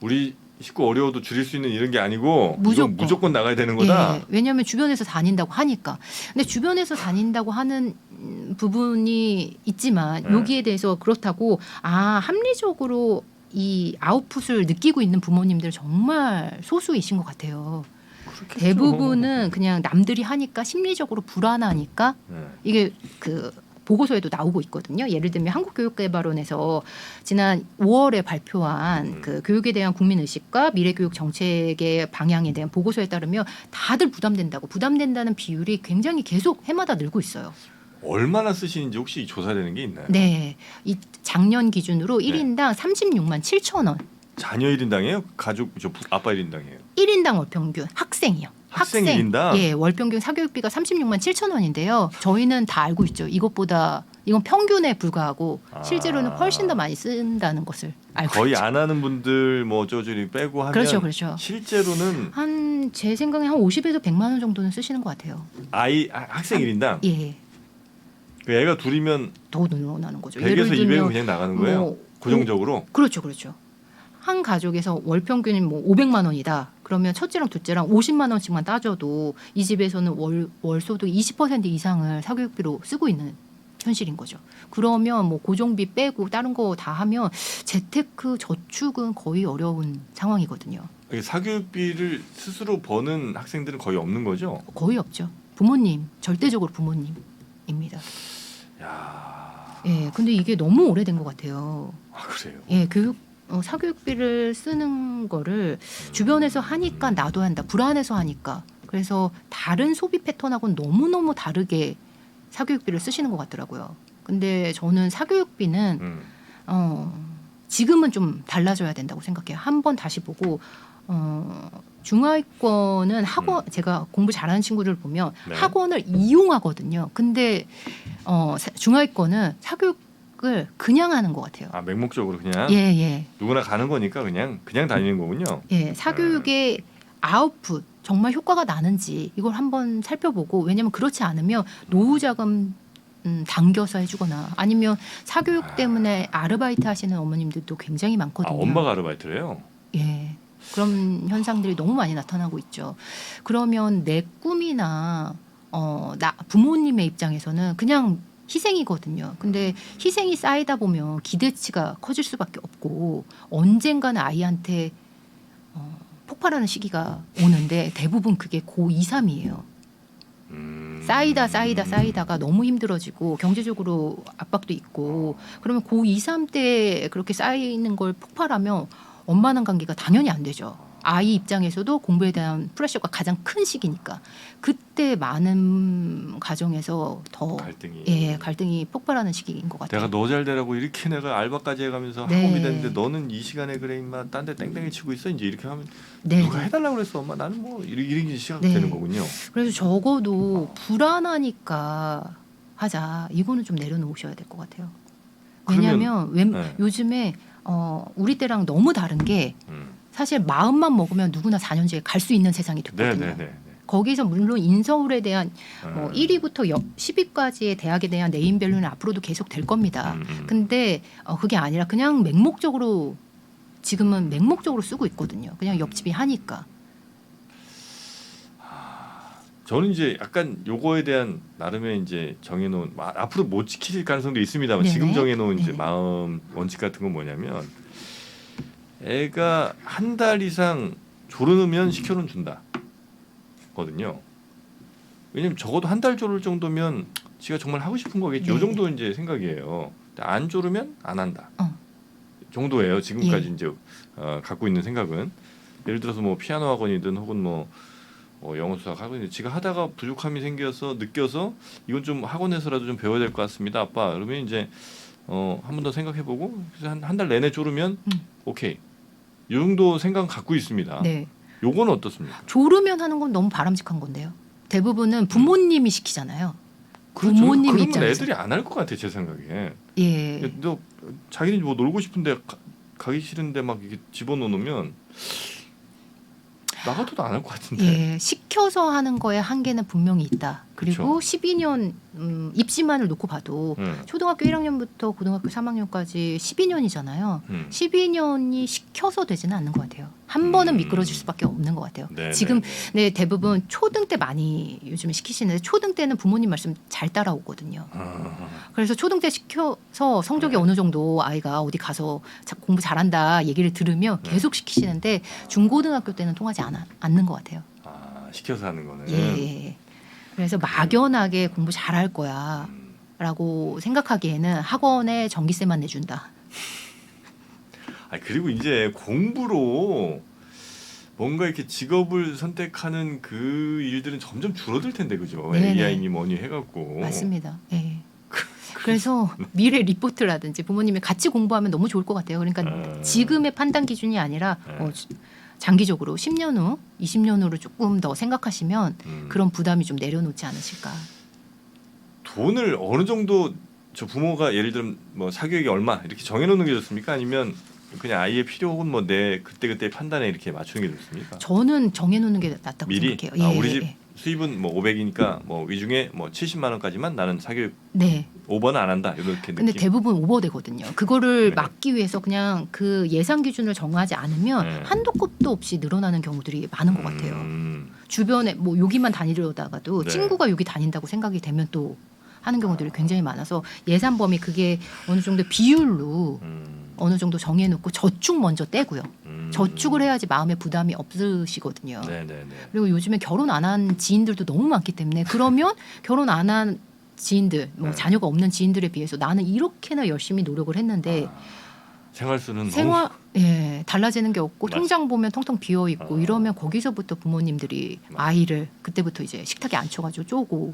우리 식구 어려워도 줄일 수 있는 이런 게 아니고 무조건 나가야 되는 거다. 예, 왜냐하면 주변에서 다닌다고 하니까. 근데 주변에서 다닌다고 하는 부분이 있지만 여기에 대해서 그렇다고 합리적으로 이 아웃풋을 느끼고 있는 부모님들 정말 소수이신 것 같아요. 그렇겠죠. 대부분은 그냥 남들이 하니까 심리적으로 불안하니까 이게 그 보고서에도 나오고 있거든요. 예를 들면 한국교육개발원에서 지난 5월에 발표한 그 교육에 대한 국민의식과 미래교육 정책의 방향에 대한 보고서에 따르면 다들 부담된다는 비율이 굉장히 계속 해마다 늘고 있어요. 얼마나 쓰시는지 혹시 조사되는 게 있나요? 네, 이 작년 기준으로 1인당 36만 7천 원. 자녀 1인당이에요? 가족 아빠 1인당이에요? 1인당 월평균 학생이요. 학생 1인당? 예, 월평균 사교육비가 36만 7천 원인데요. 저희는 다 알고 있죠. 이건 평균에 불과하고 실제로는 훨씬 더 많이 쓴다는 것을 알고 거의 있죠. 안 하는 분들 뭐 저저리 빼고 하면 그렇죠. 실제로는 제 생각에 한 50에서 100만 원 정도는 쓰시는 것 같아요. 학생 1인당? 예. 그 애가 둘이면 더 늘어나는 거죠. 100에서 200은 그냥 나가는 거예요? 고정적으로? 그렇죠. 한 가족에서 월 평균이 뭐 500만 원이다. 그러면 첫째랑 둘째랑 50만 원씩만 따져도 이 집에서는 월 소득 20% 이상을 사교육비로 쓰고 있는 현실인 거죠. 그러면 뭐 고정비 빼고 다른 거 다 하면 재테크 저축은 거의 어려운 상황이거든요. 사교육비를 스스로 버는 학생들은 거의 없는 거죠? 거의 없죠. 절대적으로 부모님입니다. 야. 예, 근데 이게 너무 오래된 것 같아요. 그래요? 예, 사교육비를 쓰는 거를 주변에서 하니까 나도 한다. 불안해서 하니까. 그래서 다른 소비 패턴하고는 너무너무 다르게 사교육비를 쓰시는 것 같더라고요. 근데 저는 사교육비는 지금은 좀 달라져야 된다고 생각해요. 한번 다시 보고 중하위권은 제가 공부 잘하는 친구들 보면 네. 학원을 이용하거든요. 근데 중하위권은 성적을 그냥 하는 것 같아요. 아 맹목적으로 그냥 예, 예. 누구나 가는 거니까 그냥 다니는 거군요. 예, 사교육의 아웃풋 정말 효과가 나는지 이걸 한번 살펴보고 왜냐하면 그렇지 않으면 노후 자금 당겨서 해주거나 아니면 사교육 때문에 아르바이트 하시는 어머님들도 굉장히 아 많거든요. 엄마가 아르바이트를 해요? 예. 그런 현상들이 너무 많이 나타나고 있죠. 그러면 내 꿈이나 나 부모님의 입장에서는 그냥 희생이거든요. 근데 희생이 쌓이다 보면 기대치가 커질 수밖에 없고 언젠가는 아이한테 폭발하는 시기가 오는데 대부분 그게 고2, 3이에요. 쌓이다가 너무 힘들어지고 경제적으로 압박도 있고 그러면 고2, 3 때 그렇게 쌓이는 걸 폭발하면 엄마랑 관계가 당연히 안 되죠. 아이 입장에서도 공부에 대한 프레셔가 가장 큰 시기니까 그때 많은 가정에서 더 갈등이 폭발하는 시기인 것 같아요. 내가 너 잘 되라고 이렇게 내가 알바까지 해가면서 네. 학원비 냈는데 너는 이 시간에 그래 임마 딴 데 땡땡이 치고 있어 이제 이렇게 하면 네. 누가 해달라고 그랬어 엄마 나는 뭐 이런 시각 네. 되는 거군요. 그래서 적어도 불안하니까 하자. 이거는 좀 내려놓으셔야 될 것 같아요. 왜냐하면 요즘에 우리 때랑 너무 다른 게 사실 마음만 먹으면 누구나 4년제에 갈 수 있는 세상이 됐거든요. 거기서 물론 인서울에 대한 1위부터 10위까지의 대학에 대한 네임밸류는 앞으로도 계속 될 겁니다. 근데 그게 아니라 그냥 맹목적으로 지금은 맹목적으로 쓰고 있거든요. 그냥 옆집이 하니까. 저는 이제 약간 요거에 대한 나름의 이제 정해놓은 앞으로 못 지킬 가능성도 있습니다만 네네. 지금 정해놓은 이제 네네. 마음 원칙 같은 건 뭐냐면 애가 한 달 이상 졸으면 시켜는 준다 거든요. 왜냐면 적어도 한 달 졸을 정도면 지가 정말 하고 싶은 거겠죠. 요 정도 이제 생각이에요. 안 졸으면 안 한다 정도예요. 지금까지 이제 갖고 있는 생각은 예를 들어서 뭐 피아노 학원이든 혹은 뭐 영어 수학 학원이 지가 하다가 부족함이 생겨서 느껴서 이건 좀 학원에서라도 좀 배워야 될 것 같습니다, 아빠. 그러면 이제 한 번 더 생각해보고 한 달 내내 졸으면 오케이. 이 정도 생각 갖고 있습니다. 네. 요건 어떻습니까? 졸으면 하는 건 너무 바람직한 건데요. 대부분은 부모님이 시키잖아요. 그렇죠. 부모님 그러면 입장에서. 애들이 안 할 것 같아 제 생각에. 예. 너 자기는 뭐 놀고 싶은데 가기 싫은데 막 이렇게 집어넣으면 나가도 안 할 것 같은데. 예, 시켜서 하는 거에 한계는 분명히 있다. 그리고 그쵸. 12년 입시만을 놓고 봐도 초등학교 1학년부터 고등학교 3학년까지 12년이잖아요. 12년이 시켜서 되지는 않는 것 같아요. 한 번은 미끄러질 수밖에 없는 것 같아요. 지금 대부분 초등 때 많이 요즘 시키시는데 초등 때는 부모님 말씀 잘 따라오거든요. 그래서 초등 때 시켜서 성적이 어느 정도 아이가 어디 가서 공부 잘한다 얘기를 들으면 계속 시키시는데 중고등학교 때는 통하지 않는 것 같아요. 시켜서 하는 거는. 예. 그래서 막연하게 공부 잘할 거야 라고 생각하기에는 학원에 전기세만 내준다. 그리고 이제 공부로 뭔가 이렇게 직업을 선택하는 그 일들은 점점 줄어들 텐데 그죠? 네네. AI니 뭐니 해갖고. 맞습니다. 예. 그래서 미래 리포트라든지 부모님이 같이 공부하면 너무 좋을 것 같아요. 그러니까 지금의 판단 기준이 아니라 장기적으로 10년 후, 20년 후를 조금 더 생각하시면 그런 부담이 좀 내려놓지 않으실까. 돈을 어느 정도 저 부모가 예를 들면 뭐 사교육이 얼마 이렇게 정해놓는 게 좋습니까? 아니면 그냥 아이의 필요 혹은 뭐 내 그때 판단에 이렇게 맞추는 게 좋습니까? 저는 정해놓는 게 낫다고 미리? 생각해요. 우리 집 수입은 뭐 500이니까 뭐 이 중에 뭐 70만 원까지만 나는 사교육 네. 오버는 안 한다 이렇게 느낌. 근데 대부분 오버되거든요. 그거를 막기 위해서 그냥 그 예산 기준을 정하지 않으면 한도 끝도 없이 늘어나는 경우들이 많은 것 같아요. 주변에 뭐 여기만 다니려다가도 친구가 여기 다닌다고 생각이 되면 또 하는 경우들이 굉장히 많아서 예산 범위 그게 어느 정도 비율로 어느 정도 정해놓고 저축 먼저 떼고요. 저축을 해야지 마음의 부담이 없으시거든요. 그리고 요즘에 결혼 안 한 지인들도 너무 많기 때문에 그러면 결혼 안 한 지인들, 뭐 자녀가 없는 지인들에 비해서 나는 이렇게나 열심히 노력을 했는데 생활수는 너무 달라지는 게 없고 통장 보면 텅텅 비어 있고 이러면 거기서부터 부모님들이 아이를 그때부터 이제 식탁에 앉혀가지고 쪼고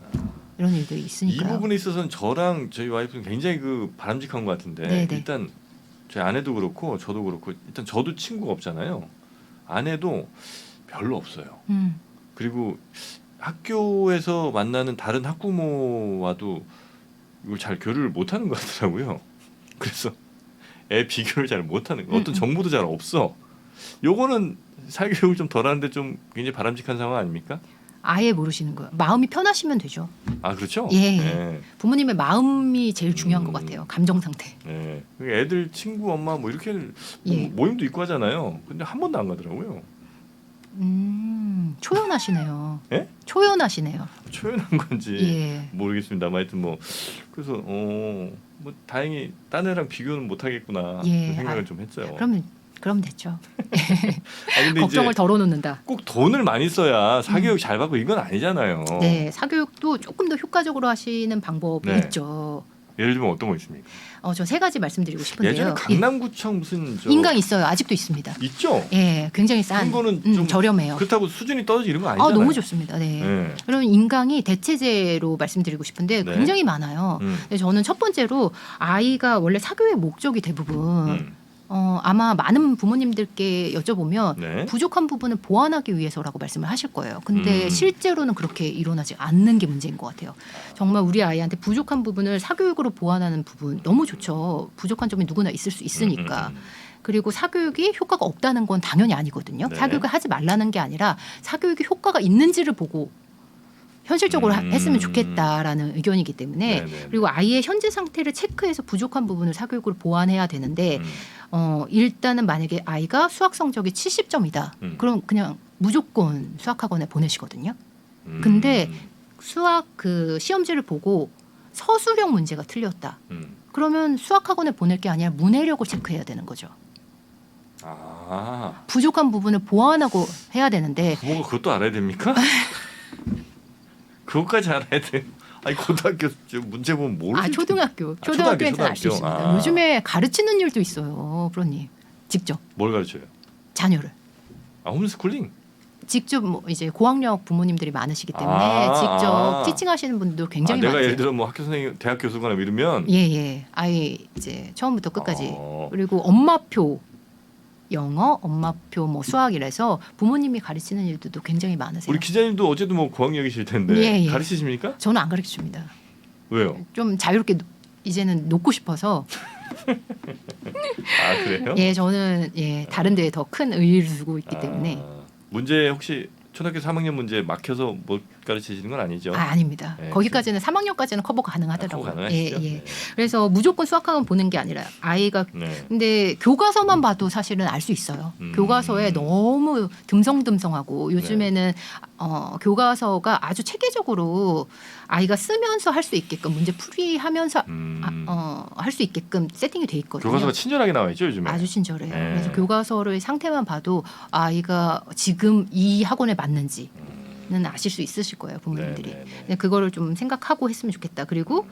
이런 일들이 있으니까요. 이 부분에 있어서는 저랑 저희 와이프는 굉장히 그 바람직한 것 같은데 일단 저희 아내도 그렇고 저도 그렇고 일단 저도 친구가 없잖아요. 아내도 별로 없어요. 그리고 학교에서 만나는 다른 학부모와도 이걸 잘 교류를 못하는 것 같더라고요. 그래서 애 비교를 잘 못하는 거. 어떤 정보도 잘 없어. 요거는 사교육을 좀 덜하는데 좀 굉장히 바람직한 상황 아닙니까? 아예 모르시는 거예요. 마음이 편하시면 되죠. 아 그렇죠. 예. 네. 부모님의 마음이 제일 중요한 것 같아요. 감정 상태. 네. 애들 친구 엄마 뭐 이렇게 예. 모임도 있고 하잖아요. 근데 한 번도 안 가더라고요. 초연하시네요. 예? 초연하시네요. 초연한 건지 예. 모르겠습니다. 하여튼 뭐 그래서 뭐 다행히 딴 애랑 비교는 못 하겠구나 예. 생각을 좀 했어요. 그럼 됐죠. 근데 걱정을 이제 덜어놓는다. 꼭 돈을 많이 써야 사교육 잘 받고 이건 아니잖아요. 네, 사교육도 조금 더 효과적으로 하시는 방법이 네. 있죠. 예를 들면 어떤 거 있습니까? 저 세 가지 말씀드리고 싶은데요. 예전에 강남구청 무슨 인강 있어요. 아직도 있습니다. 있죠. 예, 굉장히 싼, 그런 거는 좀 저렴해요. 그렇다고 수준이 떨어지고 이런 거 아니잖아요. 너무 좋습니다. 네. 네. 그럼 인강이 대체제로 말씀드리고 싶은데 네. 굉장히 많아요. 근데 저는 첫 번째로 아이가 원래 사교의 목적이 대부분 아마 많은 부모님들께 여쭤보면 네. 부족한 부분을 보완하기 위해서라고 말씀을 하실 거예요. 근데 실제로는 그렇게 일어나지 않는 게 문제인 것 같아요. 정말 우리 아이한테 부족한 부분을 사교육으로 보완하는 부분 너무 좋죠. 부족한 점이 누구나 있을 수 있으니까. 그리고 사교육이 효과가 없다는 건 당연히 아니거든요. 네. 사교육을 하지 말라는 게 아니라 사교육이 효과가 있는지를 보고 현실적으로 했으면 좋겠다라는 의견이기 때문에 네네. 그리고 아이의 현재 상태를 체크해서 부족한 부분을 사교육으로 보완해야 되는데 일단은 만약에 아이가 수학 성적이 70점이다. 그럼 그냥 무조건 수학학원에 보내시거든요. 근데 수학 그 시험지를 보고 서술형 문제가 틀렸다. 그러면 수학학원에 보낼 게 아니라 문해력을 체크해야 되는 거죠. 아, 부족한 부분을 보완하고 해야 되는데 부모가 그것도 알아야 됩니까? 그것까지 알아야 돼. 아니 고등학교 문제 보면 모르지. 초등학교에서 알 수 있습니다. 요즘에 가르치는 일도 있어요, 프로님. 직접 뭘 가르쳐요? 자녀를 홈스쿨링. 직접 뭐 이제 고학력 부모님들이 많으시기 때문에 직접 티칭하시는 분도 굉장히 내가 많으세요. 예를 들어 뭐 학교 선생님, 대학 교수거나 이러면 예. 아이 이제 처음부터 끝까지 그리고 엄마표 영어, 엄마표 뭐 수학이라서 부모님이 가르치는 일들도 굉장히 많으세요. 우리 기자님도 어제도 뭐 고학력이실 텐데 예. 가르치십니까? 저는 안 가르쳐 줍니다. 왜요? 좀 자유롭게 이제는 놓고 싶어서. 아 그래요? 예, 저는 다른 데에 더 큰 의의를 두고 있기 때문에. 문제 혹시 초등학교 3학년 문제 막혀서 못 가르치시는 건 아니죠? 아닙니다. 네, 거기까지는 3학년까지는 커버 가능하더라고요. 커버 가능하시죠? 네. 그래서 무조건 수학학원 보는 게 아니라 아이가 네. 근데 교과서만 봐도 사실은 알 수 있어요. 교과서에 너무 듬성듬성하고 요즘에는 교과서가 아주 체계적으로 아이가 쓰면서 할 수 있게끔 문제 풀이하면서 할 수 있게끔 세팅이 돼 있거든요. 교과서가 친절하게 나와 있죠 요즘에. 아주 친절해요. 네. 그래서 교과서의 상태만 봐도 아이가 지금 이 학원에 맞는지는 아실 수 있으실 거예요, 부모님들이. 근데 그거를 좀 생각하고 했으면 좋겠다. 그리고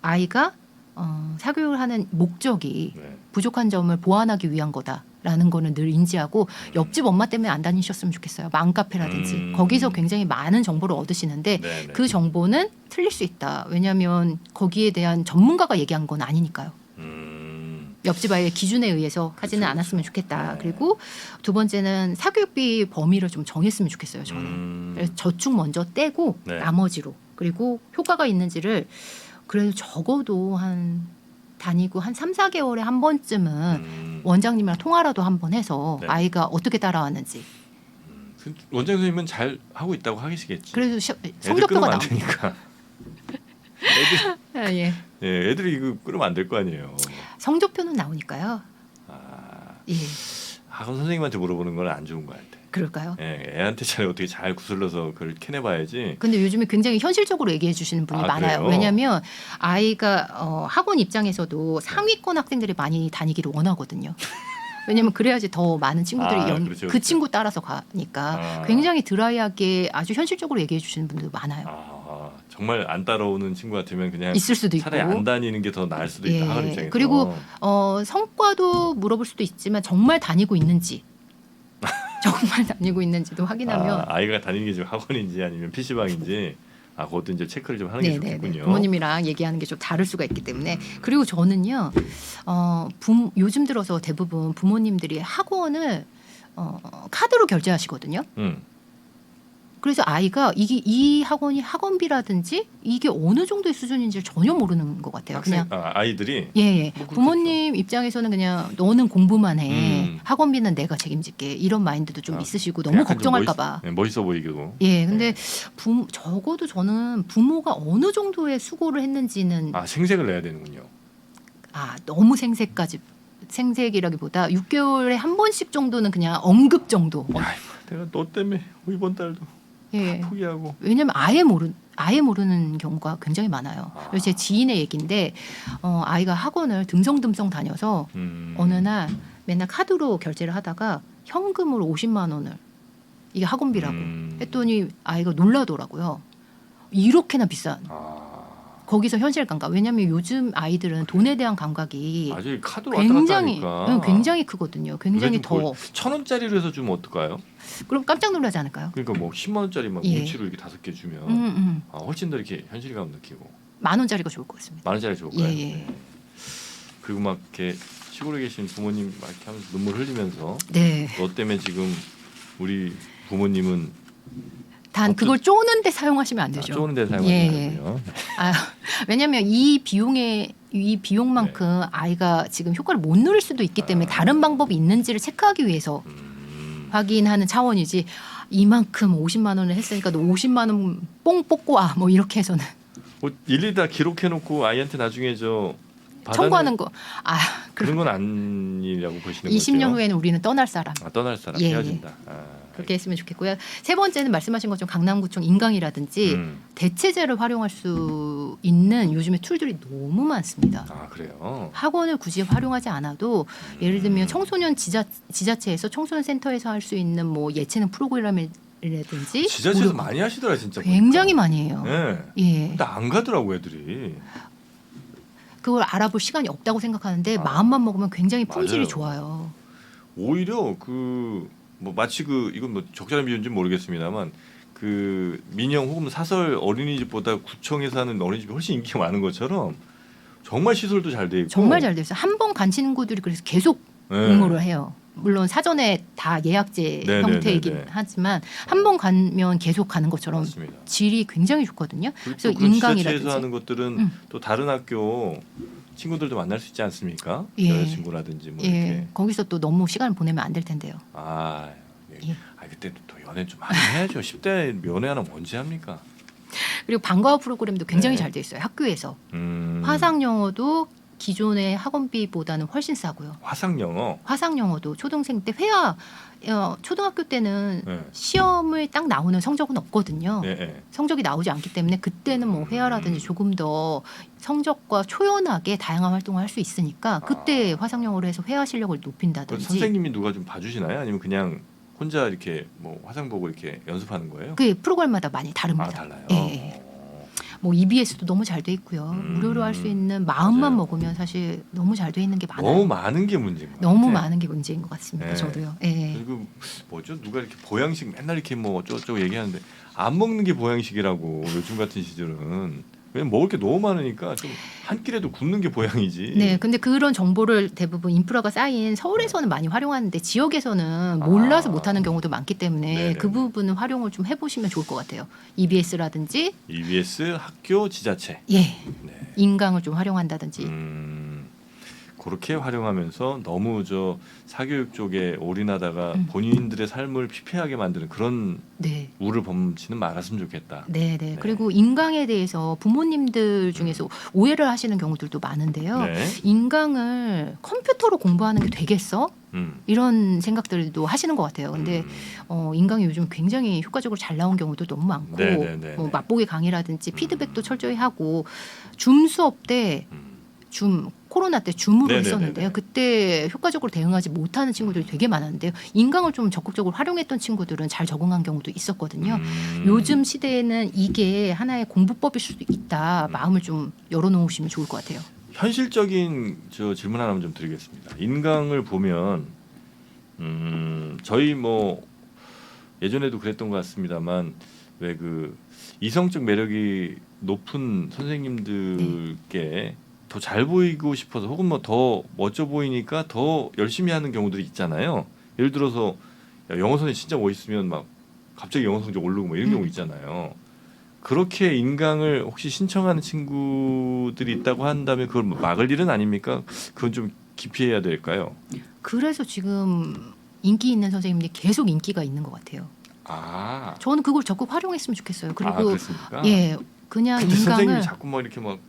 아이가 사교육을 하는 목적이 부족한 점을 보완하기 위한 거다라는 거는 늘 인지하고 옆집 엄마 때문에 안 다니셨으면 좋겠어요. 맘카페라든지 거기서 굉장히 많은 정보를 얻으시는데 그 정보는 틀릴 수 있다. 왜냐하면 거기에 대한 전문가가 얘기한 건 아니니까요. 옆집 아이의 기준에 의해서 하지는 않았으면 좋겠다. 그리고 두 번째는 사교육비 범위를 좀 정했으면 좋겠어요. 저는 그래서 저축 먼저 떼고 나머지로 그리고 효과가 있는지를 그래도 적어도 다니고 한 3, 4개월에 한 번쯤은 원장님이랑 통화라도 한번 해서 아이가 어떻게 따라왔는지. 원장 선생님은 잘 하고 있다고 하시겠지. 그래도 성적표가 안 나오니까. 되니까. 애들이 이거 끌으면 안 될 거 아니에요. 성적표는 나오니까요. 예. 학원 선생님한테 물어보는 건 안 좋은 거 같아. 그럴까요? 애한테 어떻게 잘 구슬러서 그걸 캐내봐야지. 근데 요즘에 굉장히 현실적으로 얘기해 주시는 분이 많아요. 그래요? 왜냐하면 아이가 학원 입장에서도 상위권 학생들이 많이 다니기를 원하거든요. 왜냐하면 그래야지 더 많은 친구들이 그렇죠. 그 친구 따라서 가니까 굉장히 드라이하게 아주 현실적으로 얘기해 주시는 분들 많아요. 정말 안 따라오는 친구 같으면 그냥 있을 수도 있고 차라리 안 다니는 게 더 나을 수도 있다. 학원 입장에서. 그리고 성과도 물어볼 수도 있지만 정말 다니고 있는지 정말 다니고 있는지도 확인하면 아이가 다니는 게 지금 학원인지 아니면 PC방인지 그것도 이제 체크를 좀 하는 게 좋겠군요. 부모님이랑 얘기하는 게 좀 다를 수가 있기 때문에 그리고 저는요 요즘 들어서 대부분 부모님들이 학원을 카드로 결제하시거든요. 그래서 아이가 이게 이 학원이 학원비라든지 이게 어느 정도의 수준인지를 전혀 모르는 것 같아요. 그냥 아이들이 예. 뭐 그렇겠죠. 부모님 입장에서는 그냥 너는 공부만 해. 음. 학원비는 내가 책임질게. 이런 마인드도 좀 있으시고 너무 약간 좀 걱정할까 봐. 멋있어 보이기도. 예. 근데 적어도 저는 부모가 어느 정도의 수고를 했는지는 생색을 내야 되는군요. 너무 생색이라기보다 6개월에 한 번씩 정도는 그냥 언급 정도. 내가 너 때문에 이번 달도 예. 포기하고. 왜냐면 아예 모르는 경우가 굉장히 많아요. 그래서 제 지인의 얘기인데 아이가 학원을 듬성듬성 다녀서 어느 날 맨날 카드로 결제를 하다가 현금으로 50만 원을 이게 학원비라고 했더니 아이가 놀라더라고요. 이렇게나 비싼. 거기서 현실 감각. 왜냐하면 요즘 아이들은 돈에 대한 감각이 아주 카드로 왔다 갔다 하니까. 굉장히 크거든요. 굉장히 더. 1,000원짜리로 해서 주면 어떨까요? 그럼 깜짝 놀라지 않을까요? 그러니까 뭐 10만 원짜리 막 예. 뭉치로 이렇게 5개 주면 훨씬 더 이렇게 현실감 느끼고. 10,000원짜리가 좋을 것 같습니다. 10,000원짜리 좋을까요? 예. 네. 그리고 막 이렇게 시골에 계신 부모님 막 이렇게 하면서 눈물 흘리면서 네. 너 때문에 지금 우리 부모님은 단 그걸 쪼는데 사용하시면 안 되죠. 쪼는 데 사용하시면 안 되고요. 왜냐하면 이 비용만큼 아이가 지금 효과를 못 누릴 수도 있기 때문에 다른 방법이 있는지를 체크하기 위해서 확인하는 차원이지. 이만큼 50만 원을 했으니까 너 50만 원 뽕 뽑고 와. 뭐 이렇게 해서는 일일이 다 기록해놓고 아이한테 나중에 청구하는 거. 그런 건 아니라고 보시는 거죠? 20년 후에는 우리는 떠날 사람. 떠날 사람 예. 헤어진다. 그렇게 했으면 좋겠고요. 세 번째는 말씀하신 것처럼 강남구청 인강이라든지 대체제를 활용할 수 있는 요즘에 툴들이 너무 많습니다. 그래요? 학원을 굳이 활용하지 않아도 예를 들면 청소년 지자체에서 청소년 센터에서 할 수 있는 뭐 예체능 프로그램이라든지 지자체에서 많이 하시더라 진짜. 굉장히 보니까. 많이 해요. 네. 예. 근데 안 가더라고 애들이. 그걸 알아볼 시간이 없다고 생각하는데 마음만 먹으면 굉장히 품질이 맞아요. 좋아요. 오히려 뭐 마치 이건 뭐 적절한 비유인지 모르겠습니다만 민영 혹은 사설 어린이집보다 구청에서 하는 어린이집이 훨씬 인기가 많은 것처럼 정말 시설도 잘 돼 있고 정말 잘 돼 있어요. 한 번 간 친구들이 그래서 계속 응모를 해요. 물론 사전에 다 예약제 형태이긴 하지만 한 번 가면 계속 가는 것처럼 맞습니다. 질이 굉장히 좋거든요. 그래서 인강이라든지 지자체에서 하는 것들은 또 다른 학교 친구들도 만날 수 있지 않습니까? 예. 여자친구라든지 뭐 이렇게. 거기서 또 너무 시간을 보내면 안 될 텐데요. 그때 또 연애 좀 많이 해야죠. 10대 연애하는 언제 합니까? 그리고 방과후 프로그램도 굉장히 잘 돼 있어요. 학교에서 화상 영어도 기존의 학원비보다는 훨씬 싸고요. 화상 영어도 초등생 때 초등학교 때는 시험을 딱 나오는 성적은 없거든요. 성적이 나오지 않기 때문에 그때는 뭐 회화라든지 조금 더 성적과 초연하게 다양한 활동을 할 수 있으니까 그때 화상 영어로 해서 회화 실력을 높인다든지. 선생님이 누가 좀 봐주시나요? 아니면 그냥 혼자 이렇게 뭐 화상 보고 이렇게 연습하는 거예요? 그 프로그램마다 많이 다릅니다. 달라요. 예. 뭐 EBS도 너무 잘 돼 있고요. 무료로 할 수 있는 마음만 먹으면 사실 너무 잘 돼 있는 게 많아요. 너무 많은 게 문제인 것 너무 같아요. 많은 게 문제인 것 같습니다. 저도요. 예. 그리고 누가 이렇게 보양식 맨날 이렇게 뭐 어쩌고 얘기하는데 안 먹는 게 보양식이라고 요즘 같은 시절은. 왜냐면 먹을 게 너무 많으니까 좀 한 끼라도 굶는 게 보양이지. 네, 근데 그런 정보를 대부분 인프라가 쌓인 서울에서는 많이 활용하는데 지역에서는 몰라서 못하는 경우도 많기 때문에 그 부분은 활용을 좀 해보시면 좋을 것 같아요. EBS라든지 EBS 학교 지자체. 인강을 좀 활용한다든지. 그렇게 활용하면서 너무 사교육 쪽에 올인하다가 본인들의 삶을 피폐하게 만드는 그런 우를 범치는 말았으면 좋겠다. 네. 그리고 인강에 대해서 부모님들 중에서 오해를 하시는 경우들도 많은데요. 인강을 컴퓨터로 공부하는 게 되겠어? 이런 생각들도 하시는 것 같아요. 근데 인강이 요즘 굉장히 효과적으로 잘 나온 경우도 너무 많고 뭐 맛보기 강의라든지 피드백도 철저히 하고 줌 수업 때 코로나 때 줌으로 했었는데요. 그때 효과적으로 대응하지 못하는 친구들이 되게 많았는데요. 인강을 좀 적극적으로 활용했던 친구들은 잘 적응한 경우도 있었거든요. 요즘 시대에는 이게 하나의 공부법일 수도 있다. 마음을 좀 열어놓으시면 좋을 것 같아요. 현실적인 질문 하나만 좀 드리겠습니다. 인강을 보면 저희 뭐 예전에도 그랬던 것 같습니다만 왜 이성적 매력이 높은 선생님들께 더 잘 보이고 싶어서 혹은 뭐 더 멋져 보이니까 더 열심히 하는 경우들이 있잖아요. 예를 들어서 영어 선생님 진짜 멋있으면 막 갑자기 영어 성적 오르고 뭐 이런 경우 있잖아요. 그렇게 인강을 혹시 신청하는 친구들이 있다고 한다면 그걸 막을 일은 아닙니까? 그건 좀 기피해야 될까요? 그래서 지금 인기 있는 선생님들이 계속 인기가 있는 것 같아요. 아, 저는 그걸 적극 활용했으면 좋겠어요. 그리고 그렇습니까? 예, 그냥 근데 선생님이 인강을 자꾸 막 이렇게 막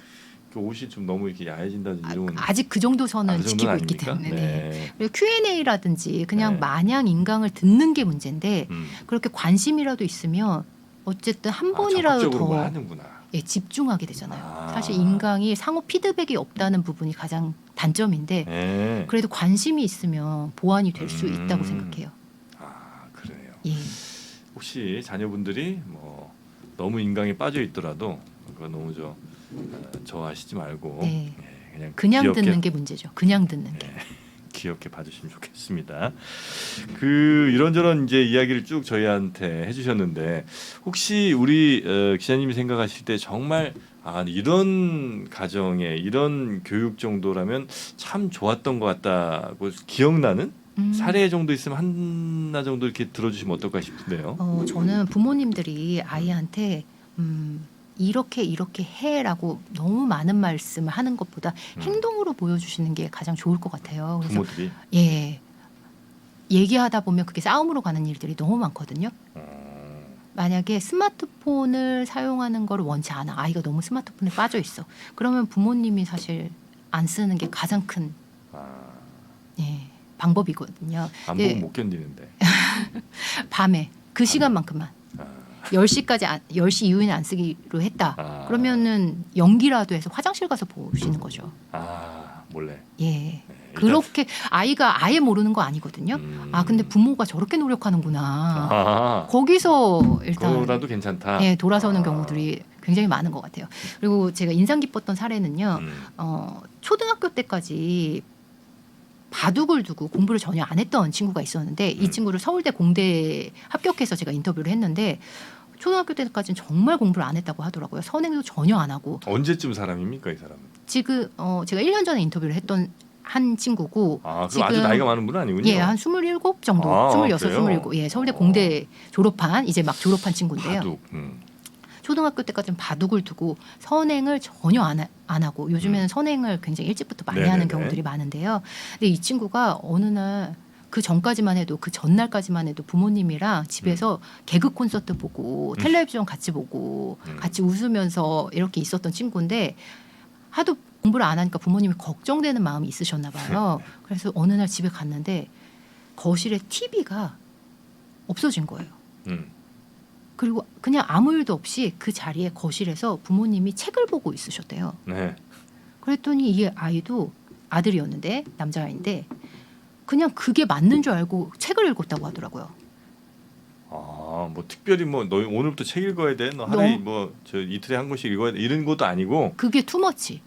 옷이 좀 너무 이렇게 야해진다든지 이런 아직 그 정도 선은 그 지키고 정도는 있기 아닙니까? 때문에. 네. 네. 그리고 Q&A라든지 그냥 네. 마냥 인강을 듣는 게 문제인데 음. 그렇게 관심이라도 있으면 어쨌든 한 번이라도 적극적으로 뭘 더 하는구나. 예, 집중하게 되잖아요. 아. 사실 인강이 상호 피드백이 없다는 부분이 가장 단점인데 네. 그래도 관심이 있으면 보완이 될 수 있다고 음. 생각해요. 아, 그러네요. 예. 혹시 자녀분들이 뭐 너무 인강에 빠져 있더라도 그거 너무 저하시지 말고 네. 예, 그냥 귀엽게, 듣는 게 문제죠. 그냥 듣는 게. 귀엽게 봐주시면 좋겠습니다. 그 이런저런 이제 이야기를 쭉 저희한테 해주셨는데 혹시 우리 기자님이 생각하실 때 정말 이런 가정에 이런 교육 정도라면 참 좋았던 것 같다고 기억나는 사례 정도 있으면 하나 정도 이렇게 들어주시면 어떨까 싶은데요. 저는 부모님들이 아이한테 이렇게 해라고 너무 많은 말씀을 하는 것보다 행동으로 보여주시는 게 가장 좋을 것 같아요. 그래서 부모들이. 예, 얘기하다 보면 그게 싸움으로 가는 일들이 너무 많거든요. 만약에 스마트폰을 사용하는 걸 원치 않아, 아이가 너무 스마트폰에 빠져 있어. 그러면 부모님이 사실 안 쓰는 게 가장 큰 예, 방법이거든요. 안 예, 보면 못 견디는데. 밤에 그 시간만큼만. 10시까지 10시 이후에는 안 쓰기로 했다. 그러면은 연기라도 해서 화장실 가서 보시는 거죠. 몰래. 예. 그렇게 아이가 아예 모르는 거 아니거든요. 근데 부모가 저렇게 노력하는구나. 거기서 일단 그거라도 괜찮다. 예, 돌아서는 경우들이 굉장히 많은 것 같아요. 그리고 제가 인상 깊었던 사례는요. 초등학교 때까지 바둑을 두고 공부를 전혀 안 했던 친구가 있었는데 이 친구를 서울대 공대에 합격해서 제가 인터뷰를 했는데 초등학교 때까지는 정말 공부를 안 했다고 하더라고요. 선행도 전혀 안 하고. 언제쯤 사람입니까 이 사람은? 지금 제가 1년 전에 인터뷰를 했던 한 친구고 그럼 지금 아주 나이가 많은 분은 아니군요. 예, 한 27 정도, 26, 그래요? 27. 예, 서울대 공대 졸업한 이제 막 졸업한 친구인데요. 바둑. 초등학교 때까지는 바둑을 두고 선행을 전혀 안 하고 요즘에는 선행을 굉장히 일찍부터 많이 하는 경우들이 많은데요. 근데 이 친구가 어느 날 그 전까지만 해도 그 전날까지만 해도 부모님이랑 집에서 개그 콘서트 보고 텔레비전 같이 보고 같이 웃으면서 이렇게 있었던 친구인데 하도 공부를 안 하니까 부모님이 걱정되는 마음이 있으셨나 봐요. 그래서 어느 날 집에 갔는데 거실에 TV가 없어진 거예요. 그리고 그냥 아무 일도 없이 그 자리에 거실에서 부모님이 책을 보고 있으셨대요. 네. 그랬더니 이 아이도 아들이었는데 남자아이인데 그냥 그게 맞는 줄 알고 책을 읽었다고 하더라고요. 뭐 특별히 뭐 너 오늘부터 책 읽어야 돼. 너 하루에 저 이틀에 한 권씩 읽어야 돼. 이런 것도 아니고. 그게 투머치.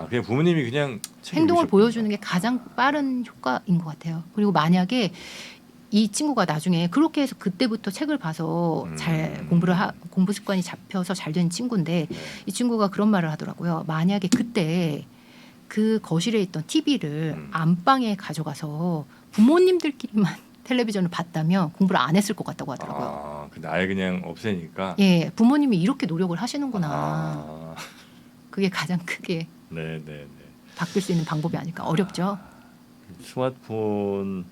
그냥 부모님이 그냥 행동을 보여주는 게 가장 빠른 효과인 것 같아요. 그리고 만약에 이 친구가 나중에 그렇게 해서 그때부터 책을 봐서 잘 공부 습관이 잡혀서 잘 된 친구인데 이 친구가 그런 말을 하더라고요. 만약에 그때 그 거실에 있던 TV를 안방에 가져가서 부모님들끼리만 텔레비전을 봤다면 공부를 안 했을 것 같다고 하더라고요. 근데 아예 그냥 없애니까. 예, 부모님이 이렇게 노력을 하시는구나. 그게 가장 크게 네네네. 바뀔 수 있는 방법이 아닐까. 어렵죠. 스마트폰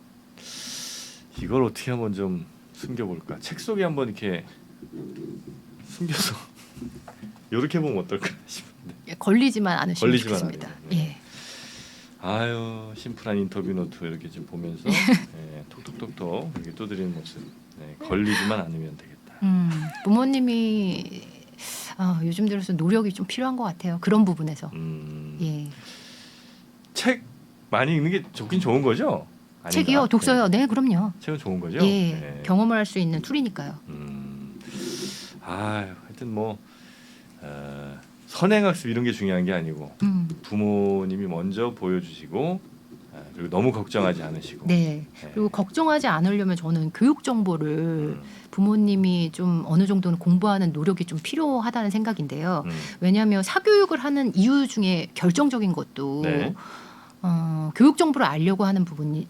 이걸 어떻게 한번 좀 숨겨볼까? 책 속에 한번 이렇게 숨겨서 이렇게 보면 어떨까 싶은데. 예, 걸리지만 않으시면 걸리지만 좋겠습니다. 않으면, 예. 심플한 인터뷰 노트 이렇게 좀 보면서 톡톡톡톡 이렇게 두드리는 모습. 걸리지만 않으면 되겠다. 부모님이 요즘 들어서 노력이 좀 필요한 것 같아요. 그런 부분에서. 예. 책 많이 읽는 게 좋긴 좋은 거죠? 아닌가? 책이요, 독서요. 네, 그럼요. 책은 좋은 거죠? 예, 경험을 할 수 있는 툴이니까요. 하여튼 뭐 선행학습 이런 게 중요한 게 아니고 부모님이 먼저 보여주시고 그리고 너무 걱정하지 않으시고. 네. 그리고 걱정하지 않으려면 저는 교육 정보를 부모님이 좀 어느 정도는 공부하는 노력이 좀 필요하다는 생각인데요. 왜냐하면 사교육을 하는 이유 중에 결정적인 것도 교육 정보를 알려고 하는 부분이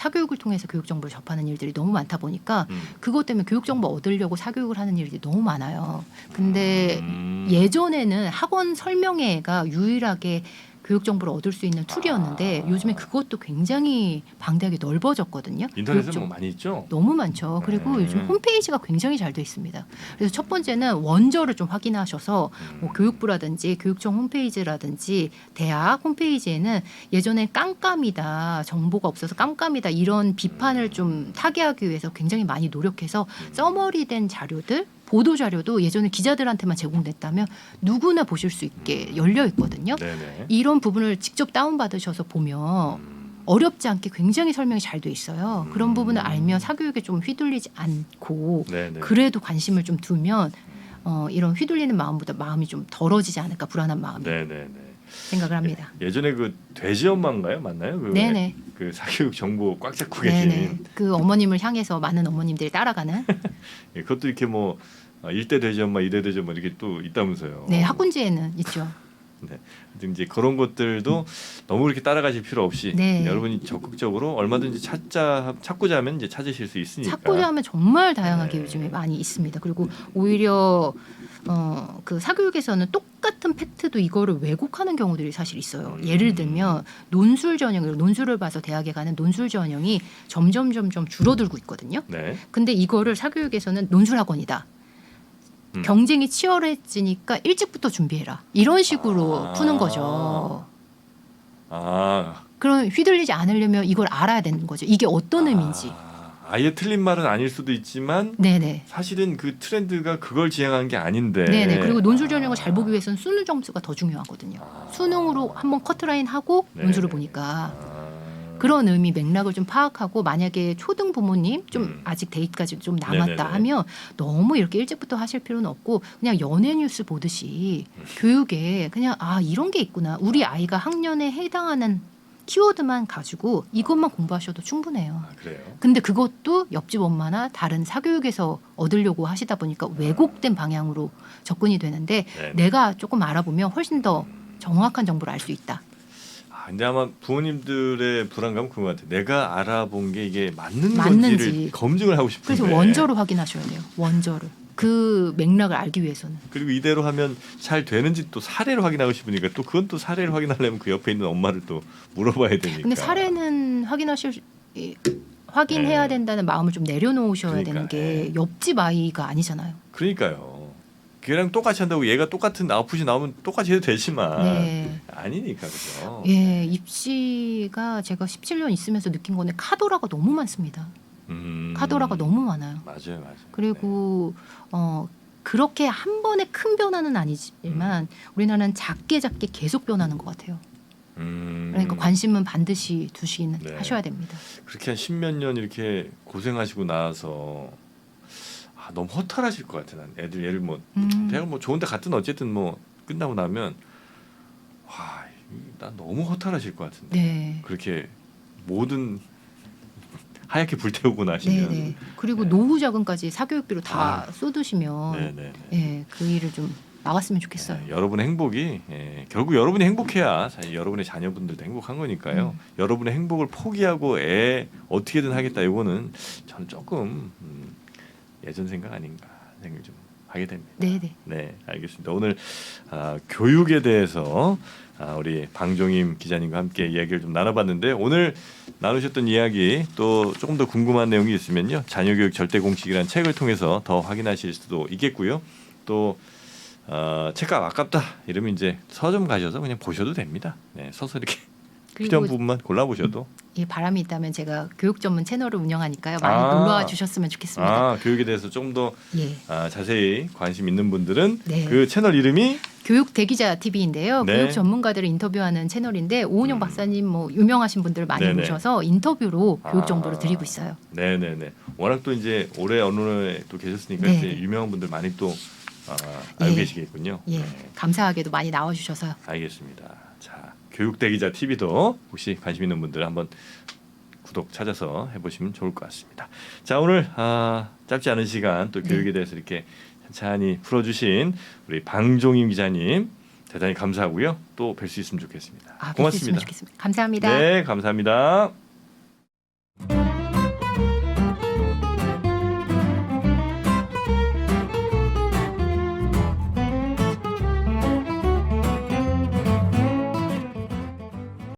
사교육을 통해서 교육 정보를 접하는 일들이 너무 많다 보니까 음. 그것 때문에 교육 정보 얻으려고 사교육을 하는 일들이 너무 많아요. 근데 음. 예전에는 학원 설명회가 유일하게 교육 정보를 얻을 수 있는 툴이었는데 요즘에 그것도 굉장히 방대하게 넓어졌거든요. 인터넷에 교육 뭐 정- 많이 있죠. 너무 많죠. 그리고 요즘 홈페이지가 굉장히 잘 돼 있습니다. 그래서 첫 번째는 원저를 좀 확인하셔서 뭐 교육부라든지 교육청 홈페이지라든지 대학 홈페이지에는 예전에 깜깜이다, 정보가 없어서 깜깜이다 이런 비판을 좀 타개하기 위해서 굉장히 많이 노력해서 써머리된 자료들 보도 자료도 예전에 기자들한테만 제공됐다면 누구나 보실 수 있게 열려 있거든요. 네네. 이런 부분을 직접 다운받으셔서 보면 어렵지 않게 굉장히 설명이 잘 돼 있어요. 그런 부분을 알면 사교육에 좀 휘둘리지 않고 네네. 그래도 관심을 좀 두면 이런 휘둘리는 마음보다 마음이 좀 덜어지지 않을까 불안한 마음이 네네네. 생각을 합니다. 예전에 그 돼지 엄마인가요? 맞나요? 그, 네네. 그 사교육 정보 꽉 잡고 계신. 네네. 그 어머님을 향해서 많은 어머님들이 따라가는 예, 그것도 이렇게 뭐 1대 돼지 엄마, 2대 돼지 엄마 이렇게 또 있다면서요. 네 학군지에는 있죠. 네. 이제 그런 것들도 너무 이렇게 따라가실 필요 없이 네. 여러분이 적극적으로 얼마든지 찾고자 하면 이제 찾으실 수 있으니까. 찾고자 하면 정말 다양하게 네. 요즘에 많이 있습니다. 그리고 오히려 그 사교육에서는 똑같은 팩트도 이거를 왜곡하는 경우들이 사실 있어요. 예를 들면 논술 전형, 논술을 봐서 대학에 가는 논술 전형이 점점 줄어들고 있거든요. 네. 근데 이거를 사교육에서는 논술 학원이다. 음. 경쟁이 치열해지니까 일찍부터 준비해라. 이런 식으로 아. 푸는 거죠. 아. 그럼 휘둘리지 않으려면 이걸 알아야 되는 거죠. 이게 어떤 의미인지. 아예 틀린 말은 아닐 수도 있지만 네네. 사실은 그 트렌드가 그걸 지향한 게 아닌데. 네네. 그리고 논술 전형을 잘 보기 위해서는 수능 점수가 더 중요하거든요. 아. 수능으로 한번 커트라인 하고 네. 논술을 보니까 아. 그런 의미 맥락을 좀 파악하고 만약에 초등 부모님 좀 음. 아직 데이트까지 좀 남았다 네네네. 하면 너무 이렇게 일찍부터 하실 필요는 없고 그냥 연예 뉴스 보듯이 교육에 그냥 이런 게 있구나. 우리 아이가 학년에 해당하는 키워드만 가지고 이것만 공부하셔도 충분해요. 아, 그래요. 근데 그것도 옆집 엄마나 다른 사교육에서 얻으려고 하시다 보니까 왜곡된 방향으로 접근이 되는데 네. 내가 조금 알아보면 훨씬 더 정확한 정보를 알 수 있다. 근데 아마 부모님들의 불안감은 그거 같아요. 내가 알아본 게 이게 맞는지를 맞는지. 검증을 하고 싶은데. 그래서 원저를 확인하셔야 돼요. 원저를. 그 맥락을 알기 위해서는. 그리고 이대로 하면 잘 되는지 또 사례를 확인하고 싶으니까 또 그건 또 사례를 확인하려면 그 옆에 있는 엄마를 또 물어봐야 되니까. 근데 사례는 확인해야 네. 된다는 마음을 좀 내려놓으셔야 그러니까, 되는 게 네. 옆집 아이가 아니잖아요. 그러니까요. 걔랑 똑같이 한다고 얘가 똑같은 아웃풋이 나오면 똑같이 해도 되지만 네. 아니니까 그죠. 예, 입시가 제가 17년 있으면서 느낀 거는 카더라가 너무 많습니다. 카더라가 너무 많아요. 맞아요. 그리고 그렇게 한 번에 큰 변화는 아니지만 우리나라는 작게 계속 변하는 것 같아요. 그러니까 관심은 반드시 두시기는 네. 하셔야 됩니다. 그렇게 한 십몇 년 이렇게 고생하시고 나서 너무 허탈하실 것 같아. 난 애들 얘를 뭐 대학 뭐 좋은데 갔든 어쨌든 뭐 끝나고 나면 난 너무 허탈하실 것 같은데. 네. 그렇게 모든 하얗게 불태우고 나시면. 네네. 그리고 네. 노후 자금까지 사교육비로 다 쏟으시면 네네. 예, 그 일을 좀 막았으면 좋겠어요. 여러분의 행복이 결국 여러분이 행복해야 사실 여러분의 자녀분들도 행복한 거니까요. 여러분의 행복을 포기하고 애 어떻게든 하겠다. 이거는 저는 조금 예전 생각 아닌가 생각을 좀 하게 됩니다. 네네. 네, 알겠습니다. 오늘 교육에 대해서 우리 방종임 기자님과 함께 이야기를 좀 나눠봤는데 오늘 나누셨던 이야기 또 조금 더 궁금한 내용이 있으면요. 자녀교육 절대공식이라는 책을 통해서 더 확인하실 수도 있겠고요. 또 책값 아깝다 이러면 이제 서점 가셔서 그냥 보셔도 됩니다. 네, 서서 이렇게 필요한 부분만 골라보셔도. 예, 바람이 있다면 제가 교육 전문 채널을 운영하니까요. 많이 놀러와 주셨으면 좋겠습니다. 교육에 대해서 좀 더 예. 자세히 관심 있는 분들은 네. 그 채널 이름이 교육 대기자 TV인데요. 네. 교육 전문가들을 인터뷰하는 채널인데 오은영 박사님 뭐 유명하신 분들 많이 네네. 모셔서 인터뷰로 교육 정보를 드리고 있어요. 네네네. 워낙 또 이제 오래 언론에 또 계셨으니까 네. 이제 유명한 분들 많이 또 알고 예. 계시겠군요. 예, 네, 감사하게도 많이 나와주셔서 알겠습니다. 자, 교육 대기자 TV도 혹시 관심 있는 분들 한번 구독 찾아서 해보시면 좋을 것 같습니다. 자, 오늘 짧지 않은 시간 또 교육에 대해서 이렇게 찬찬히 풀어주신 우리 방종임 기자님 대단히 감사하고요. 또 뵐 수 있으면 좋겠습니다. 뵐수 있으면 고맙습니다. 좋겠습니다. 감사합니다. 네, 감사합니다.